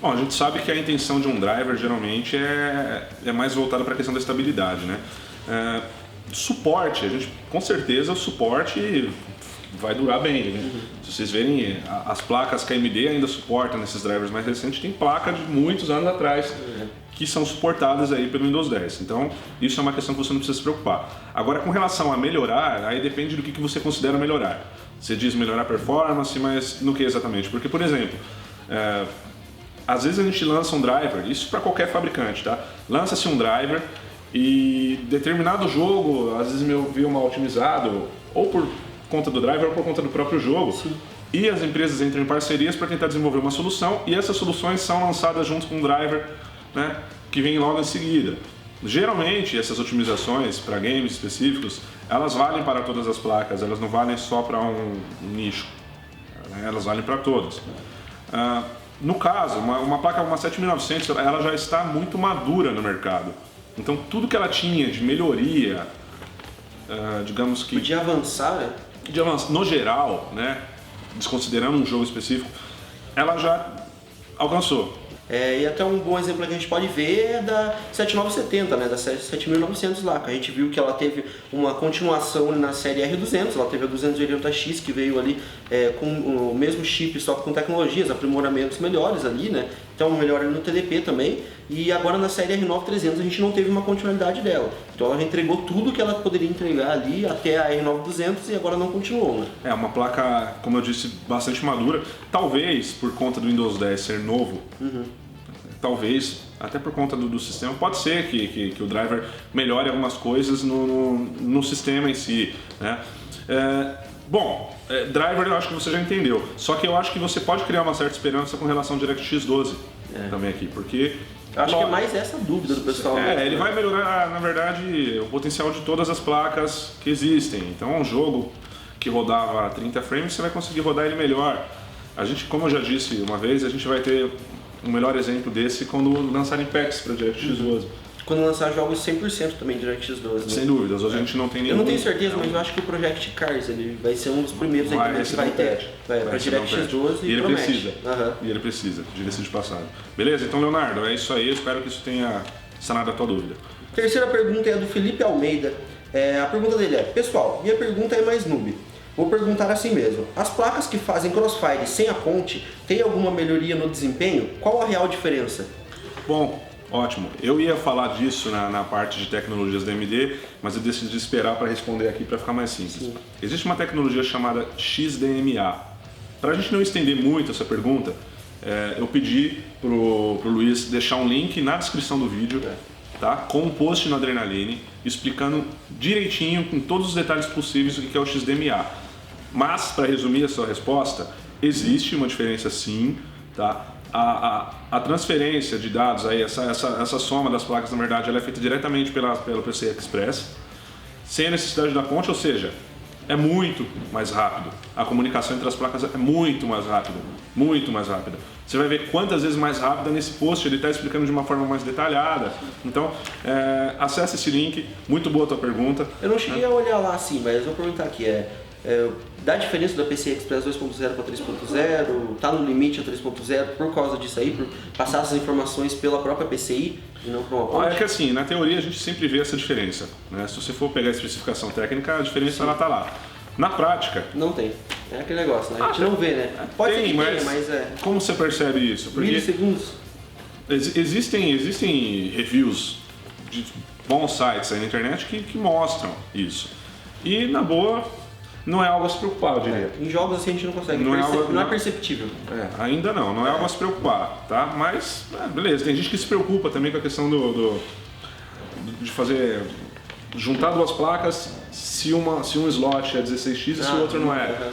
[SPEAKER 1] Bom, a gente sabe que a intenção de um driver geralmente é mais voltada para a questão da estabilidade, né? Suporte, com certeza o suporte vai durar bem, né? Se vocês verem, as placas que a AMD ainda suporta nesses drivers mais recentes, tem placa de muitos anos atrás que são suportadas aí pelo Windows 10. Então, isso é uma questão que você não precisa se preocupar. Agora, com relação a melhorar, aí depende do que você considera melhorar. Você diz melhorar a performance, mas no que exatamente? Porque, por exemplo, às vezes a gente lança um driver, isso para qualquer fabricante, tá? Lança-se um driver e determinado jogo, às vezes veio mal otimizado, ou por conta do driver ou por conta do próprio jogo.
[SPEAKER 2] Sim.
[SPEAKER 1] E as empresas entram em parcerias para tentar desenvolver uma solução e essas soluções são lançadas junto com um driver, né, que vem logo em seguida. Geralmente, essas otimizações para games específicos, elas valem para todas as placas, elas não valem só para um nicho, né, elas valem para todas. No caso, uma placa, uma 7900, ela já está muito madura no mercado. Então, tudo que ela tinha de melhoria, digamos que...
[SPEAKER 2] De avançar, né?
[SPEAKER 1] No geral, né, desconsiderando um jogo específico, ela já alcançou.
[SPEAKER 2] E até um bom exemplo que a gente pode ver é da 7970, né, da série 7900 lá, que a gente viu que ela teve uma continuação na série R200, ela teve a 280X que veio ali com o mesmo chip, só com tecnologias, aprimoramentos melhores ali, né, então melhora no TDP também, e agora na série R9300 a gente não teve uma continuidade dela, então ela já entregou tudo que ela poderia entregar ali até a R9200 e agora não continuou, né.
[SPEAKER 1] É uma placa, como eu disse, bastante madura, talvez por conta do Windows 10 ser novo, talvez, até por conta do sistema, pode ser que o driver melhore algumas coisas no sistema em si, né? Driver eu acho que você já entendeu, só que eu acho que você pode criar uma certa esperança com relação ao DirectX 12 também aqui, porque...
[SPEAKER 2] Acho que é mais essa dúvida do pessoal.
[SPEAKER 1] Ele vai melhorar, na verdade, o potencial de todas as placas que existem. Então, um jogo que rodava a 30 frames, você vai conseguir rodar ele melhor. A gente, como eu já disse uma vez, a gente vai ter um melhor exemplo desse quando lançarem packs para DirectX 12.
[SPEAKER 2] Quando lançar jogos 100% também de DirectX 12. Né?
[SPEAKER 1] Sem dúvidas, hoje a gente não tem nenhum.
[SPEAKER 2] Eu não tenho certeza, mas eu acho que o Project Cars ele vai ser um dos primeiros que vai ter. Para DirectX 12
[SPEAKER 1] e ele
[SPEAKER 2] promete.
[SPEAKER 1] precisa. E ele precisa, diga-se de passagem. Beleza? Então, Leonardo, é isso aí. Eu espero que isso tenha sanado a tua dúvida.
[SPEAKER 2] Terceira pergunta é do Felipe Almeida. A pergunta dele é: pessoal, minha pergunta é mais noob. Vou perguntar assim mesmo. As placas que fazem Crossfire sem a ponte têm alguma melhoria no desempenho? Qual a real diferença?
[SPEAKER 1] Bom, ótimo. Eu ia falar disso na parte de tecnologias da AMD, mas eu decidi esperar para responder aqui para ficar mais simples. Sim. Existe uma tecnologia chamada XDMA. Para a gente não estender muito essa pergunta, eu pedi pro Luiz deixar um link na descrição do vídeo, tá? Com um post no Adrenaline, explicando direitinho, com todos os detalhes possíveis, o que é o XDMA. Mas, para resumir a sua resposta, existe uma diferença sim, tá? A transferência de dados, aí, essa soma das placas, na verdade, ela é feita diretamente pelo PCI Express, sem a necessidade da ponte, ou seja, é muito mais rápido. A comunicação entre as placas é muito mais rápida, muito mais rápida. Você vai ver quantas vezes mais rápida nesse post, ele está explicando de uma forma mais detalhada. Então, acesse esse link, muito boa a tua pergunta.
[SPEAKER 2] Eu não cheguei a olhar lá assim, mas eu vou perguntar aqui, dá diferença da PCI Express 2.0 para 3.0? Está no limite a 3.0 por causa disso aí, por passar essas informações pela própria PCI e não por uma ponte?
[SPEAKER 1] É que assim, na teoria a gente sempre vê essa diferença, né? Se você for pegar a especificação técnica, a diferença ela está lá. Na prática...
[SPEAKER 2] Não tem. É aquele negócio, né? A gente não vê, né? Pode ser que tenha, mas
[SPEAKER 1] Como você percebe isso?
[SPEAKER 2] Porque milissegundos.
[SPEAKER 1] Existem reviews de bons sites aí na internet que mostram isso. E na boa, não é algo a se preocupar, eu diria.
[SPEAKER 2] Em jogos assim a gente não consegue, não é perceptível.
[SPEAKER 1] Ainda não é algo a se preocupar, tá? Mas, beleza, tem gente que se preocupa também com a questão de fazer, juntar duas placas se um slot é 16x e se o outro não é.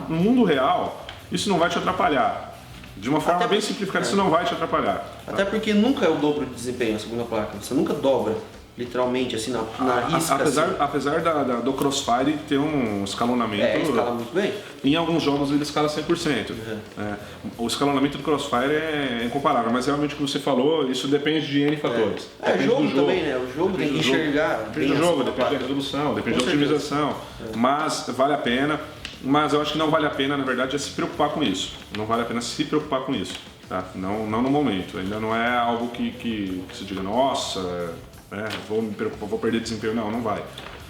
[SPEAKER 1] No mundo real, isso não vai te atrapalhar. De uma forma bem simplificada, isso não vai te atrapalhar.
[SPEAKER 2] Até porque nunca é o dobro de desempenho a segunda placa, você nunca dobra. Literalmente, assim, na risca.
[SPEAKER 1] Apesar do Crossfire ter um escalonamento.
[SPEAKER 2] Escala muito bem.
[SPEAKER 1] Em alguns jogos ele escala 100%. O escalonamento do Crossfire é incomparável, mas realmente o que você falou, isso depende de N fatores.
[SPEAKER 2] Jogo também, né? O jogo tem que enxergar.
[SPEAKER 1] Depende do jogo, depende da resolução, depende da otimização. Mas vale a pena. Mas eu acho que não vale a pena, na verdade, se preocupar com isso. Não vale a pena se preocupar com isso. Tá? Não no momento. Ainda não é algo que se diga, nossa. Vou me preocupar, vou perder desempenho. Não vai.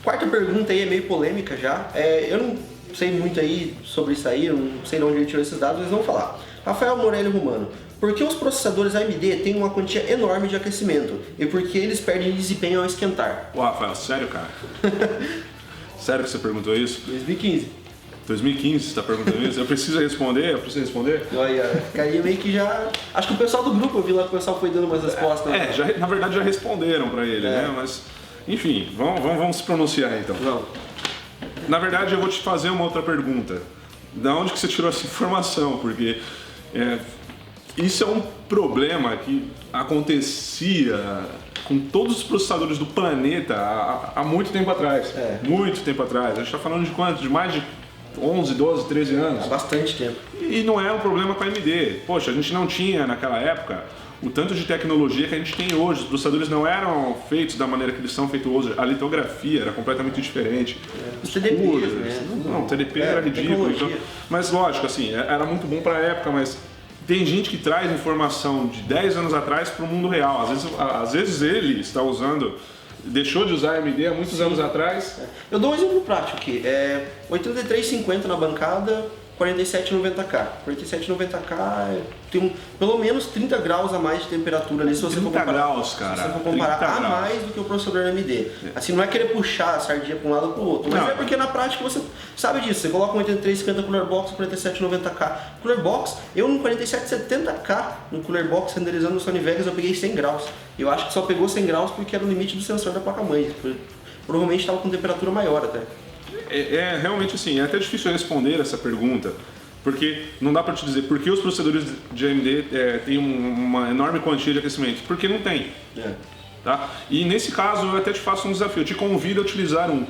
[SPEAKER 2] Quarta pergunta aí é meio polêmica já. Eu não sei muito aí sobre isso aí, eu não sei de onde ele tirou esses dados, mas vamos falar. Rafael Morelli Romano. Por que os processadores AMD têm uma quantia enorme de aquecimento? E por que eles perdem desempenho ao esquentar?
[SPEAKER 1] Rafael, sério, cara? Sério que você perguntou isso? 2015 você está perguntando isso? Eu preciso responder?
[SPEAKER 2] Olha, ficaria meio que já... Acho que o pessoal do grupo, eu vi lá que o pessoal foi dando umas respostas.
[SPEAKER 1] Na verdade já responderam para ele, né? Mas, enfim, vamos se pronunciar então.
[SPEAKER 2] Vamos.
[SPEAKER 1] Na verdade, eu vou te fazer uma outra pergunta. Da onde que você tirou essa informação? Porque isso é um problema que acontecia com todos os processadores do planeta há muito tempo atrás. Muito tempo atrás. A gente está falando de quanto? De mais de 11, 12, 13 anos.
[SPEAKER 2] Há bastante tempo.
[SPEAKER 1] E não é um problema com a AMD. Poxa, a gente não tinha naquela época o tanto de tecnologia que a gente tem hoje. Os processadores não eram feitos da maneira que eles são feitos hoje. A litografia era completamente diferente.
[SPEAKER 2] Os TDP, né?
[SPEAKER 1] Não, o TDP era ridículo. Então, mas lógico, assim, era muito bom para a época, mas tem gente que traz informação de 10 anos atrás para o mundo real. Às vezes ele está usando... Deixou de usar AMD há muitos anos atrás.
[SPEAKER 2] Eu dou um exemplo prático aqui. 8350 na bancada, 4790K. 4790K tem pelo menos 30 graus a mais de temperatura ali. Se você
[SPEAKER 1] 30
[SPEAKER 2] for comparar,
[SPEAKER 1] graus, cara.
[SPEAKER 2] Se você for comparar mais do que o processador AMD. Assim, não é querer puxar a sardinha para um lado ou para o outro. Mas é porque na prática você sabe disso. Você coloca um 8350 Cooler Box, 4790K. Cooler Box, eu no 4770K, no Cooler Box renderizando no Sony Vegas, eu peguei 100 graus. Eu acho que só pegou 100 graus porque era o limite do sensor da placa-mãe. Provavelmente estava com temperatura maior até.
[SPEAKER 1] Realmente assim, é até difícil responder essa pergunta, porque não dá para te dizer por que os processadores de AMD têm uma enorme quantia de aquecimento, porque não tem. Tá? E nesse caso eu até te faço um desafio, eu te convido a utilizar um.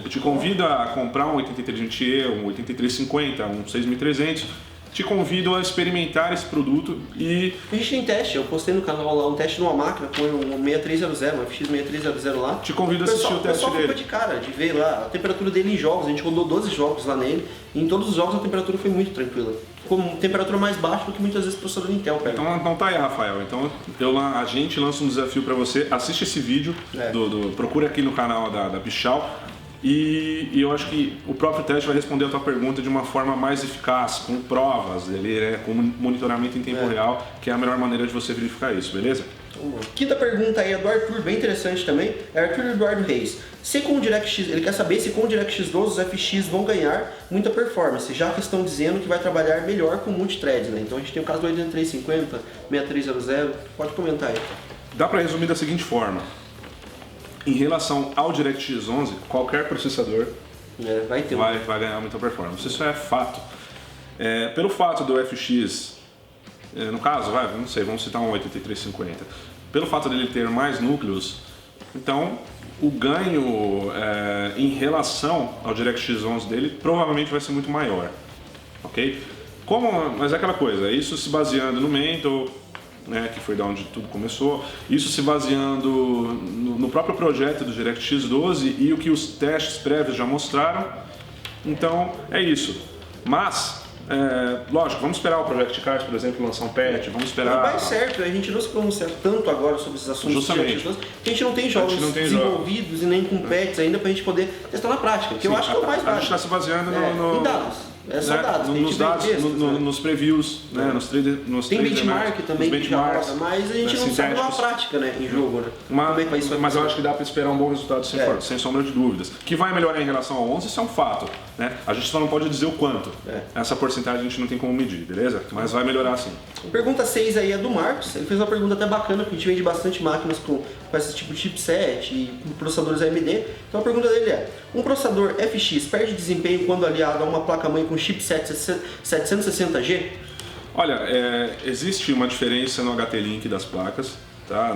[SPEAKER 1] Eu te convido a comprar um 8320E, um 8350, um 6300. Te convido a experimentar esse produto e...
[SPEAKER 2] A gente tem teste, eu postei no canal lá um teste numa máquina com um 6300, um FX6300 lá.
[SPEAKER 1] Te convido a assistir o teste dele.
[SPEAKER 2] Ficou de cara, de ver lá a temperatura dele em jogos, a gente rodou 12 jogos lá nele e em todos os jogos a temperatura foi muito tranquila. Ficou temperatura mais baixa do que muitas vezes o processador Intel pega.
[SPEAKER 1] Então tá aí, Rafael. Então a gente lança um desafio para você, assiste esse vídeo, procura aqui no canal da Pichau. E eu acho que o próprio teste vai responder a tua pergunta de uma forma mais eficaz, com provas, com monitoramento em tempo real, que é a melhor maneira de você verificar isso, beleza?
[SPEAKER 2] Quinta pergunta aí é do Arthur, bem interessante também, é Arthur Eduardo Reis. Ele quer saber se com o DirectX 12 os FX vão ganhar muita performance, já que estão dizendo que vai trabalhar melhor com multithreads, né? Então a gente tem o caso do 8350, 6300, pode comentar aí.
[SPEAKER 1] Dá para resumir da seguinte forma. Em relação ao DirectX 11, qualquer processador vai ganhar muita performance. Isso é fato. Pelo fato do FX, no caso, não sei, vamos citar um 8350. Pelo fato dele ter mais núcleos, então o ganho em relação ao DirectX 11 dele provavelmente vai ser muito maior. Ok? Mas é aquela coisa, isso se baseando no Mental, que foi da onde tudo começou, isso se baseando no próprio projeto do DirectX 12 e o que os testes prévios já mostraram. Então é isso. Mas, lógico, vamos esperar o Project Cars, por exemplo, lançar um patch, vamos esperar...
[SPEAKER 2] Não vai certo, a gente não se pronuncia tanto agora sobre esses assuntos.
[SPEAKER 1] Justamente.
[SPEAKER 2] Porque a gente não tem jogos desenvolvidos e nem com patches ainda pra gente poder testar na prática, que eu acho que é o mais básico.
[SPEAKER 1] A gente está se baseando
[SPEAKER 2] em dados. É só dados,
[SPEAKER 1] nos dados, nos previews, né? nos
[SPEAKER 2] tem benchmark também
[SPEAKER 1] que já
[SPEAKER 2] roda, mas a gente não sabe uma prática, né, em jogo, né?
[SPEAKER 1] Mas eu acho que dá para esperar um bom resultado sem sombra de dúvidas. Que vai melhorar em relação ao 11, isso é um fato, né? A gente só não pode dizer o quanto. Essa porcentagem a gente não tem como medir, beleza? Mas vai melhorar sim.
[SPEAKER 2] Pergunta 6 aí é do Marcos. Ele fez uma pergunta até bacana, porque a gente vende bastante máquinas com esse tipo de chipset e processadores AMD. Então a pergunta dele é: um processador FX perde desempenho quando aliado a uma placa-mãe com chipset 760G?
[SPEAKER 1] Olha, existe uma diferença no HT-Link das placas, tá?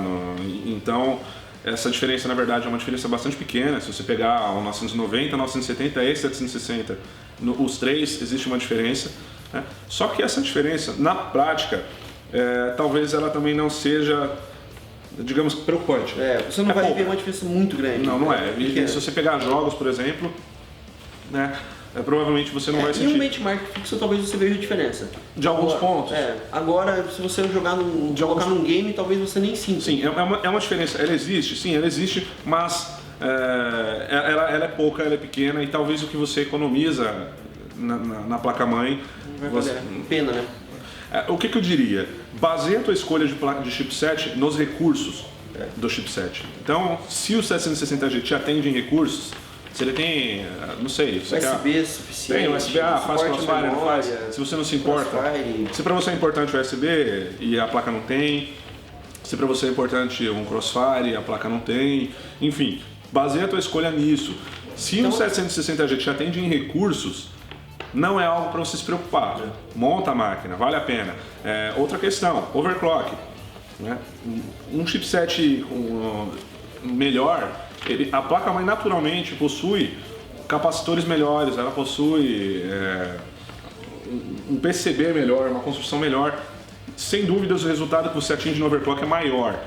[SPEAKER 1] Então, essa diferença na verdade é uma diferença bastante pequena. Se você pegar o 990, 970 e 760, os três, existe uma diferença, né? Só que essa diferença, na prática, talvez ela também não seja, digamos, preocupante.
[SPEAKER 2] Você não vai ver uma diferença muito grande.
[SPEAKER 1] Não é. E se você pegar jogos, por exemplo, né? Provavelmente você não vai sentir.
[SPEAKER 2] E um benchmark fixo talvez você veja a diferença.
[SPEAKER 1] De alguns pontos.
[SPEAKER 2] Agora, se você colocar num game, talvez você nem sinta.
[SPEAKER 1] Sim, é uma diferença. Ela existe, mas ela é pouca, ela é pequena e talvez o que você economiza na placa-mãe...
[SPEAKER 2] Vai valer pena, né?
[SPEAKER 1] O que eu diria? Baseia a tua escolha de placa de chipset nos recursos do chipset. Então, se o 760G te atende em recursos, se ele tem, não sei...
[SPEAKER 2] USB suficiente.
[SPEAKER 1] Tem USB, faz crossfire, não faz. Se você não se importa. Se para você é importante o USB e a placa não tem. Se para você é importante um crossfire e a placa não tem. Enfim, baseia a tua escolha nisso. Se o 760G te atende em recursos, não é algo para você se preocupar. Monta a máquina, vale a pena. Outra questão, overclock. Né? Um chipset melhor... a placa-mãe naturalmente possui capacitores melhores, ela possui um PCB melhor, uma construção melhor. Sem dúvidas, o resultado que você atinge no overclock é maior.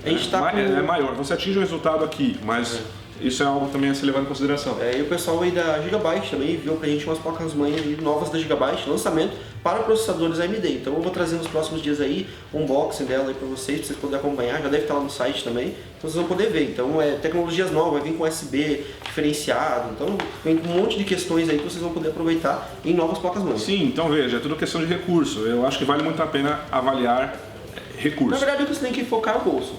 [SPEAKER 1] É maior. Você atinge o resultado aqui, mas isso é algo também a ser levado em consideração.
[SPEAKER 2] E o pessoal aí da Gigabyte também enviou pra gente umas placas-mãe novas da Gigabyte, lançamento para processadores AMD. Então eu vou trazer nos próximos dias aí um unboxing dela aí pra vocês poderem acompanhar. Já deve estar lá no site também, então vocês vão poder ver. Então tecnologias novas, vai vir com USB diferenciado, então vem com um monte de questões aí que vocês vão poder aproveitar em novas placas-mãe.
[SPEAKER 1] Sim, então veja, é tudo questão de recurso. Eu acho que vale muito a pena avaliar recurso.
[SPEAKER 2] Na verdade, o que você tem que focar é o bolso.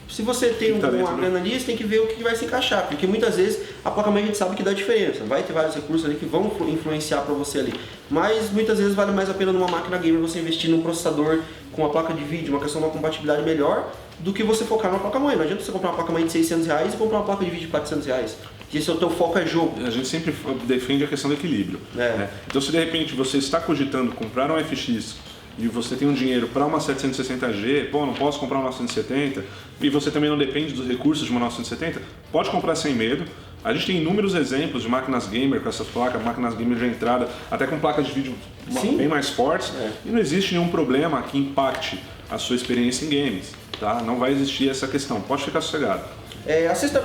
[SPEAKER 2] Se você tem uma grana ali, você tem que ver o que vai se encaixar, porque muitas vezes a placa-mãe a gente sabe que dá diferença, vai ter vários recursos ali que vão influenciar para você ali, mas muitas vezes vale mais a pena numa máquina gamer você investir num processador com uma placa de vídeo, uma questão de uma compatibilidade melhor, do que você focar numa placa-mãe. Não adianta você comprar uma placa-mãe de R$600 e comprar uma placa de vídeo de R$400. E esse é o teu foco, é jogo.
[SPEAKER 1] A gente sempre defende a questão do equilíbrio. Né? Então se de repente você está cogitando comprar um FX e você tem um dinheiro para uma 760G, não posso comprar uma 970, e você também não depende dos recursos de uma 970, pode comprar sem medo. A gente tem inúmeros exemplos de máquinas gamer com essas placas, máquinas gamer de entrada, até com placas de vídeo bem mais fortes, e não existe nenhum problema que impacte a sua experiência em games, tá? Não vai existir essa questão, pode ficar sossegado.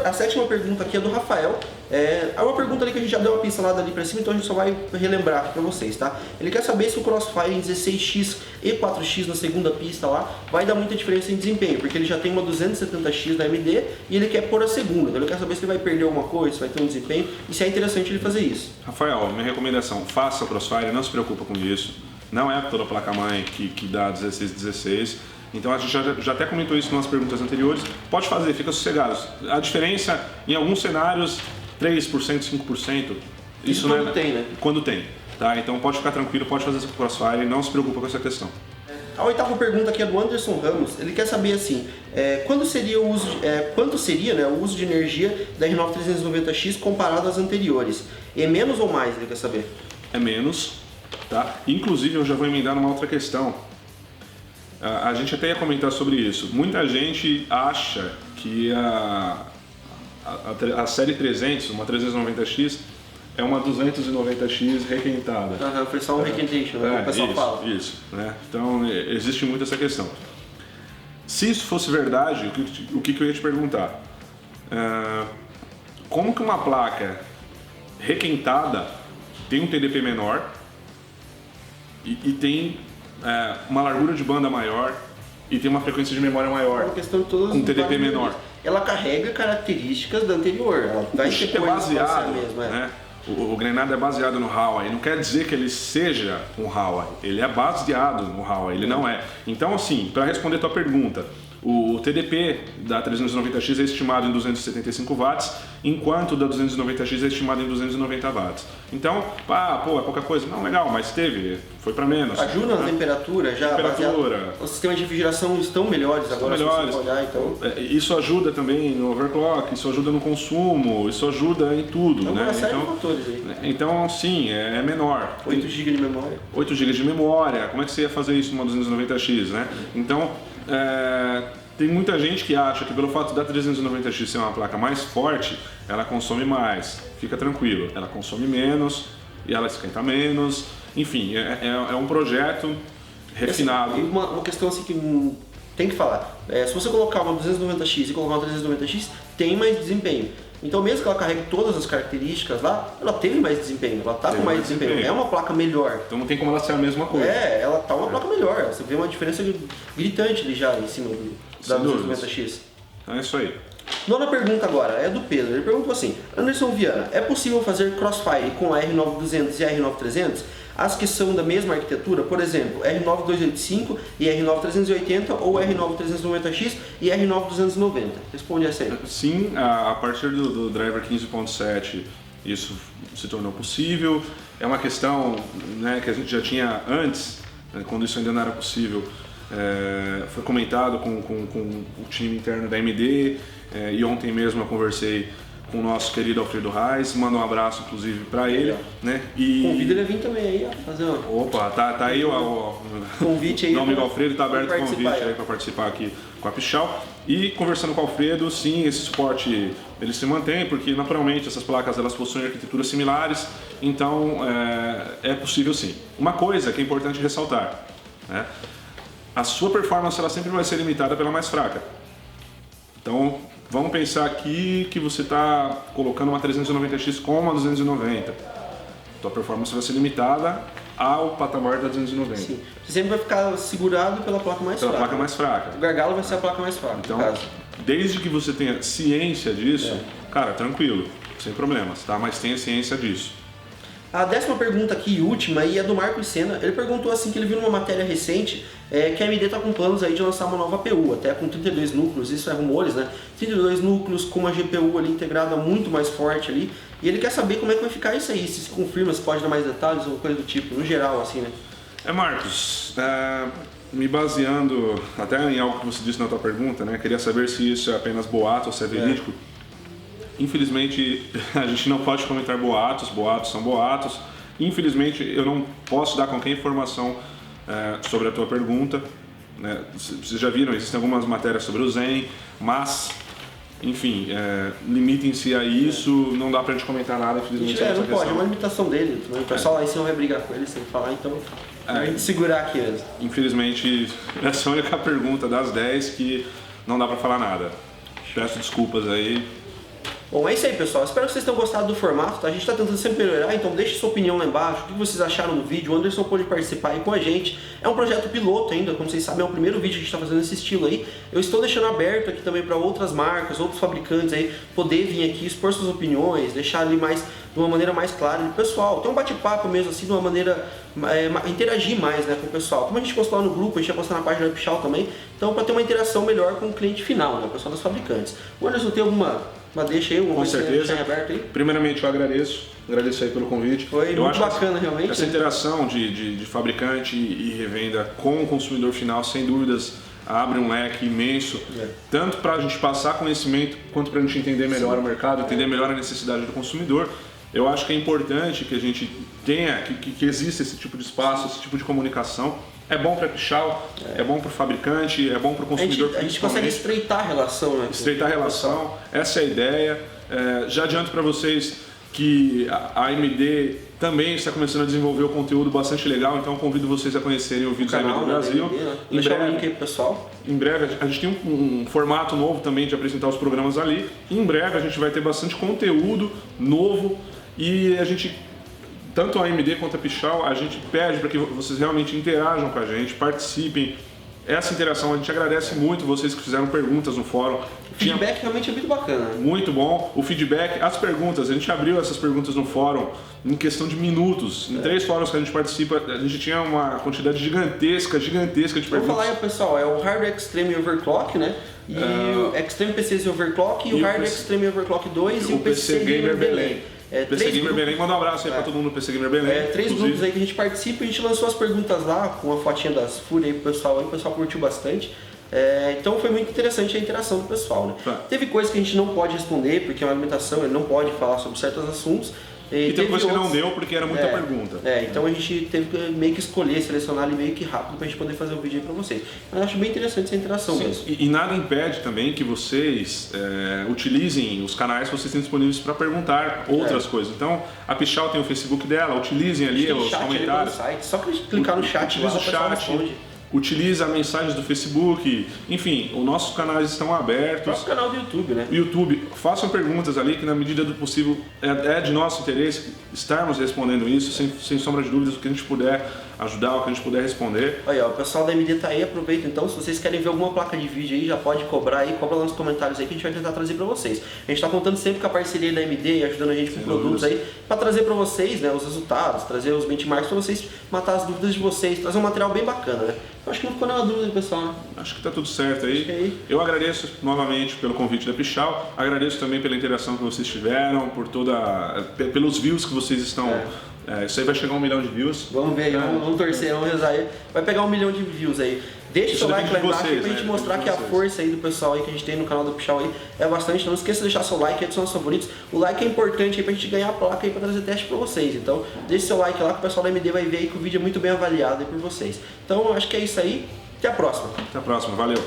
[SPEAKER 2] A sétima pergunta aqui é do Rafael. É uma pergunta ali que a gente já deu uma pincelada ali pra cima, então a gente só vai relembrar aqui pra vocês, tá? Ele quer saber se o Crossfire em 16x e 4x na segunda pista lá vai dar muita diferença em desempenho, porque ele já tem uma 270x da AMD e ele quer pôr a segunda, então ele quer saber se ele vai perder alguma coisa, se vai ter um desempenho e se é interessante ele fazer isso.
[SPEAKER 1] Rafael, minha recomendação, faça o Crossfire, não se preocupa com isso. Não é toda a placa-mãe que dá 16. Então a gente já até comentou isso nas perguntas anteriores. Pode fazer, fica sossegado. A diferença em alguns cenários, 3%, 5%. Isso
[SPEAKER 2] quando tem, né?
[SPEAKER 1] Quando tem. Tá? Então pode ficar tranquilo, pode fazer esse Crossfire, não se preocupa com essa questão.
[SPEAKER 2] A oitava pergunta aqui é do Anderson Ramos. Ele quer saber assim, quanto seria o uso de energia da R9 390X comparado às anteriores? É menos ou mais, ele quer saber?
[SPEAKER 1] É menos, tá? Inclusive eu já vou emendar numa outra questão. A gente até ia comentar sobre isso. Muita gente acha que a série 300, uma 390X, é uma 290X requentada.
[SPEAKER 2] Foi só um requentation, o pessoal fala.
[SPEAKER 1] Isso, né? Então existe muito essa questão. Se isso fosse verdade, o que eu ia te perguntar? Como que uma placa requentada tem um TDP menor e tem uma largura de banda maior e tem uma frequência de memória maior,
[SPEAKER 2] uma questão de todas
[SPEAKER 1] com TDP menor?
[SPEAKER 2] Ela carrega características da anterior, ela vai ser
[SPEAKER 1] baseado,
[SPEAKER 2] mesmo,
[SPEAKER 1] né? o Grenada é baseado no Huawei, não quer dizer que ele seja um Huawei, ele é baseado no Huawei, ele não é. Então, assim, para responder a tua pergunta, o TDP da 390X é estimado em 275 watts, enquanto o da 290X é estimado em 290 watts. Então, é pouca coisa. Não, legal, mas foi para menos.
[SPEAKER 2] Ajuda na temperatura já.
[SPEAKER 1] Temperatura.
[SPEAKER 2] Os sistemas de refrigeração estão melhores agora.
[SPEAKER 1] Melhores.
[SPEAKER 2] Se você olhar, então.
[SPEAKER 1] Isso ajuda também no overclock, isso ajuda no consumo, isso ajuda em tudo.
[SPEAKER 2] Então,
[SPEAKER 1] né?
[SPEAKER 2] uma série de fatores aí.
[SPEAKER 1] Então, sim, é menor.
[SPEAKER 2] 8 GB de memória.
[SPEAKER 1] 8 GB de memória. Como é que você ia fazer isso numa 290X, né? Então, tem muita gente que acha que pelo fato da 390X ser uma placa mais forte, ela consome mais. Fica tranquilo, ela consome menos e ela esquenta menos. Enfim, é um projeto refinado.
[SPEAKER 2] Assim, uma questão assim que tem que falar. Se você colocar uma 290X e colocar uma 390X, tem mais desempenho. Então mesmo que ela carregue todas as características lá, ela teve mais desempenho, ela tá com mais desempenho. É uma placa melhor.
[SPEAKER 1] Então não tem como ela ser a mesma coisa.
[SPEAKER 2] Ela tá uma placa melhor. Você vê uma diferença gritante ali já em cima da 290X.
[SPEAKER 1] Então é isso aí.
[SPEAKER 2] Nona pergunta agora é do Pedro. Ele perguntou assim: Anderson Viana, é possível fazer crossfire com a R9200 e a R9300? As que são da mesma arquitetura, por exemplo, R9285 e R9380 ou R9390X e R9290? Responde essa aí.
[SPEAKER 1] Sim, a partir do driver 15.7 isso se tornou possível. É uma questão, né, que a gente já tinha antes, quando isso ainda não era possível. Foi comentado com o time interno da AMD e ontem mesmo eu conversei com o nosso querido Alfredo Reis, manda um abraço inclusive para ele, né? E
[SPEAKER 2] convida ele a vir também aí, ó, fazer uma...
[SPEAKER 1] Opa, tá aí o
[SPEAKER 2] convite aí.
[SPEAKER 1] Meu amigo Alfredo tá aberto o convite
[SPEAKER 2] aí
[SPEAKER 1] para participar aqui com a Pichau. E conversando com o Alfredo, sim, esse suporte ele se mantém, porque naturalmente essas placas elas possuem arquiteturas similares, então é possível sim. Uma coisa que é importante ressaltar, né? A sua performance ela sempre vai ser limitada pela mais fraca. Então, vamos pensar aqui que você está colocando uma 390X com uma 290. Sua performance vai ser limitada ao patamar da 290.
[SPEAKER 2] Sim. Você sempre vai ficar segurado pela placa mais fraca.
[SPEAKER 1] Pela placa mais fraca.
[SPEAKER 2] O gargalo vai ser a placa mais fraca.
[SPEAKER 1] Então, desde que você tenha ciência disso, cara, tranquilo, sem problemas, tá? Mas tenha ciência disso.
[SPEAKER 2] A 10ª pergunta aqui, última, e é do Marco Sena. Ele perguntou assim que ele viu numa matéria recente que a AMD está com planos aí de lançar uma nova PU, até com 32 núcleos, isso é rumores, né? 32 núcleos com uma GPU ali integrada muito mais forte ali. E ele quer saber como é que vai ficar isso aí, se confirma, se pode dar mais detalhes ou coisa do tipo, no geral, assim, né?
[SPEAKER 1] Marcos, me baseando até em algo que você disse na tua pergunta, né? Queria saber se isso é apenas boato ou se é verídico. Infelizmente, a gente não pode comentar boatos são boatos. Infelizmente, eu não posso dar qualquer informação sobre a tua pergunta. Né? Vocês já viram, existem algumas matérias sobre o Zen, mas, enfim, limitem-se a isso, não dá pra gente comentar nada, infelizmente.
[SPEAKER 2] Não pode, é uma limitação dele. O pessoal lá em cima vai brigar com ele sem falar, então a gente segurar aqui mesmo.
[SPEAKER 1] Infelizmente, essa é a única pergunta das 10 que não dá pra falar nada. Peço desculpas aí.
[SPEAKER 2] Bom, é isso aí, pessoal. Espero que vocês tenham gostado do formato, tá? A gente está tentando sempre melhorar, então deixe sua opinião lá embaixo. O que vocês acharam do vídeo? O Anderson pôde participar aí com a gente. É um projeto piloto ainda, como vocês sabem, é o primeiro vídeo que a gente está fazendo nesse estilo aí. Eu estou deixando aberto aqui também para outras marcas, outros fabricantes aí, poder vir aqui, expor suas opiniões, deixar ali mais, de uma maneira mais clara. E, pessoal, ter um bate-papo mesmo, assim, de uma maneira, interagir mais, né, com o pessoal. Como a gente postou lá no grupo, a gente vai postar na página do Pichau também, então para ter uma interação melhor com o cliente final, né, o pessoal dos fabricantes. O Anderson tem alguma deixa aí,
[SPEAKER 1] com certeza.
[SPEAKER 2] Aberto aí?
[SPEAKER 1] Primeiramente eu agradeço aí pelo convite.
[SPEAKER 2] Foi muito bacana realmente.
[SPEAKER 1] Essa interação de fabricante e revenda com o consumidor final, sem dúvidas, abre um leque imenso, tanto para a gente passar conhecimento, quanto para a gente entender melhor o mercado, entender melhor a necessidade do consumidor. Eu acho que é importante que a gente tenha, que exista esse tipo de espaço, esse tipo de comunicação. É bom para a Pichau, é bom para o fabricante, é bom para o consumidor.
[SPEAKER 2] A gente consegue estreitar a relação, né?
[SPEAKER 1] Estreitar a relação, essa é a ideia. Já adianto para vocês que a AMD também está começando a desenvolver o conteúdo bastante legal, então convido vocês a conhecerem o vídeo da AMD do Brasil.
[SPEAKER 2] AMD, né? Deixar o link aí pro pessoal.
[SPEAKER 1] Em breve a gente tem um formato novo também de apresentar os programas ali. Em breve a gente vai ter bastante conteúdo novo e a gente, tanto a AMD quanto a Pichau, a gente pede para que vocês realmente interajam com a gente, participem, essa interação. A gente agradece muito vocês que fizeram perguntas no fórum.
[SPEAKER 2] O feedback realmente é muito bacana.
[SPEAKER 1] Muito bom. O feedback, as perguntas, a gente abriu essas perguntas no fórum em questão de minutos. Em 3 fóruns que a gente participa, a gente tinha uma quantidade gigantesca de perguntas.
[SPEAKER 2] Vou falar aí, pessoal, é o Hardware Extreme Overclock, né? E o Extreme PCs Overclock, e o Hardware Extreme Overclock 2 e o PC Gamer Belém.
[SPEAKER 1] PC Gamer Belém, manda um abraço aí pra todo mundo do PC Gamer Belém.
[SPEAKER 2] 3 grupos aí que a gente participa, a gente lançou as perguntas lá com a fotinha das Fúria aí pro pessoal, o pessoal curtiu bastante. Então foi muito interessante a interação do pessoal, né? Teve coisas que a gente não pode responder, porque é uma limitação, ele não pode falar sobre certos assuntos.
[SPEAKER 1] E teve coisa que não deu porque era muita pergunta.
[SPEAKER 2] Então a gente teve que meio que escolher, selecionar ali meio que rápido pra gente poder fazer o vídeo aí pra vocês. Mas eu acho bem interessante essa interação mesmo.
[SPEAKER 1] E nada impede também que vocês utilizem os canais que vocês têm disponíveis para perguntar outras coisas. Então a Pichal tem o Facebook dela, utilizem ali os comentários.
[SPEAKER 2] Ali só clicar no chat,
[SPEAKER 1] utiliza o chat. Utiliza mensagens do Facebook, enfim, os nossos canais estão abertos. O
[SPEAKER 2] próprio canal do YouTube, né?
[SPEAKER 1] YouTube, façam perguntas ali que na medida do possível é de nosso interesse estarmos respondendo isso, sem sombra de dúvidas, o que a gente puder ajudar, o que a gente puder responder.
[SPEAKER 2] Aí, ó, o pessoal da MD tá aí, aproveita então, se vocês querem ver alguma placa de vídeo aí, já pode cobrar aí, cobra lá nos comentários aí que a gente vai tentar trazer pra vocês. A gente tá contando sempre com a parceria da MD e ajudando a gente com produtos aí, pra trazer pra vocês, né, os resultados, trazer os benchmarks pra vocês matar as dúvidas de vocês, trazer um material bem bacana, né? Eu acho que não ficou nenhuma dúvida, pessoal, né?
[SPEAKER 1] Acho que tá tudo certo aí. Eu agradeço novamente pelo convite da Pichal, agradeço também pela interação que vocês tiveram, pelos views que vocês estão... isso aí vai chegar a 1 milhão de views.
[SPEAKER 2] Vamos ver aí, vamos torcer, vamos rezar aí. Vai pegar 1 milhão de views aí. Deixa o seu like lá embaixo pra gente mostrar que a força aí do pessoal aí que a gente tem no canal do Pichal aí é bastante. Não esqueça de deixar seu like, adiciona seus favoritos. O like é importante aí pra gente ganhar a placa aí pra trazer teste pra vocês. Então deixe seu like lá que o pessoal da MD vai ver aí que o vídeo é muito bem avaliado aí por vocês. Então acho que é isso aí. Até a próxima.
[SPEAKER 1] Até a próxima, valeu.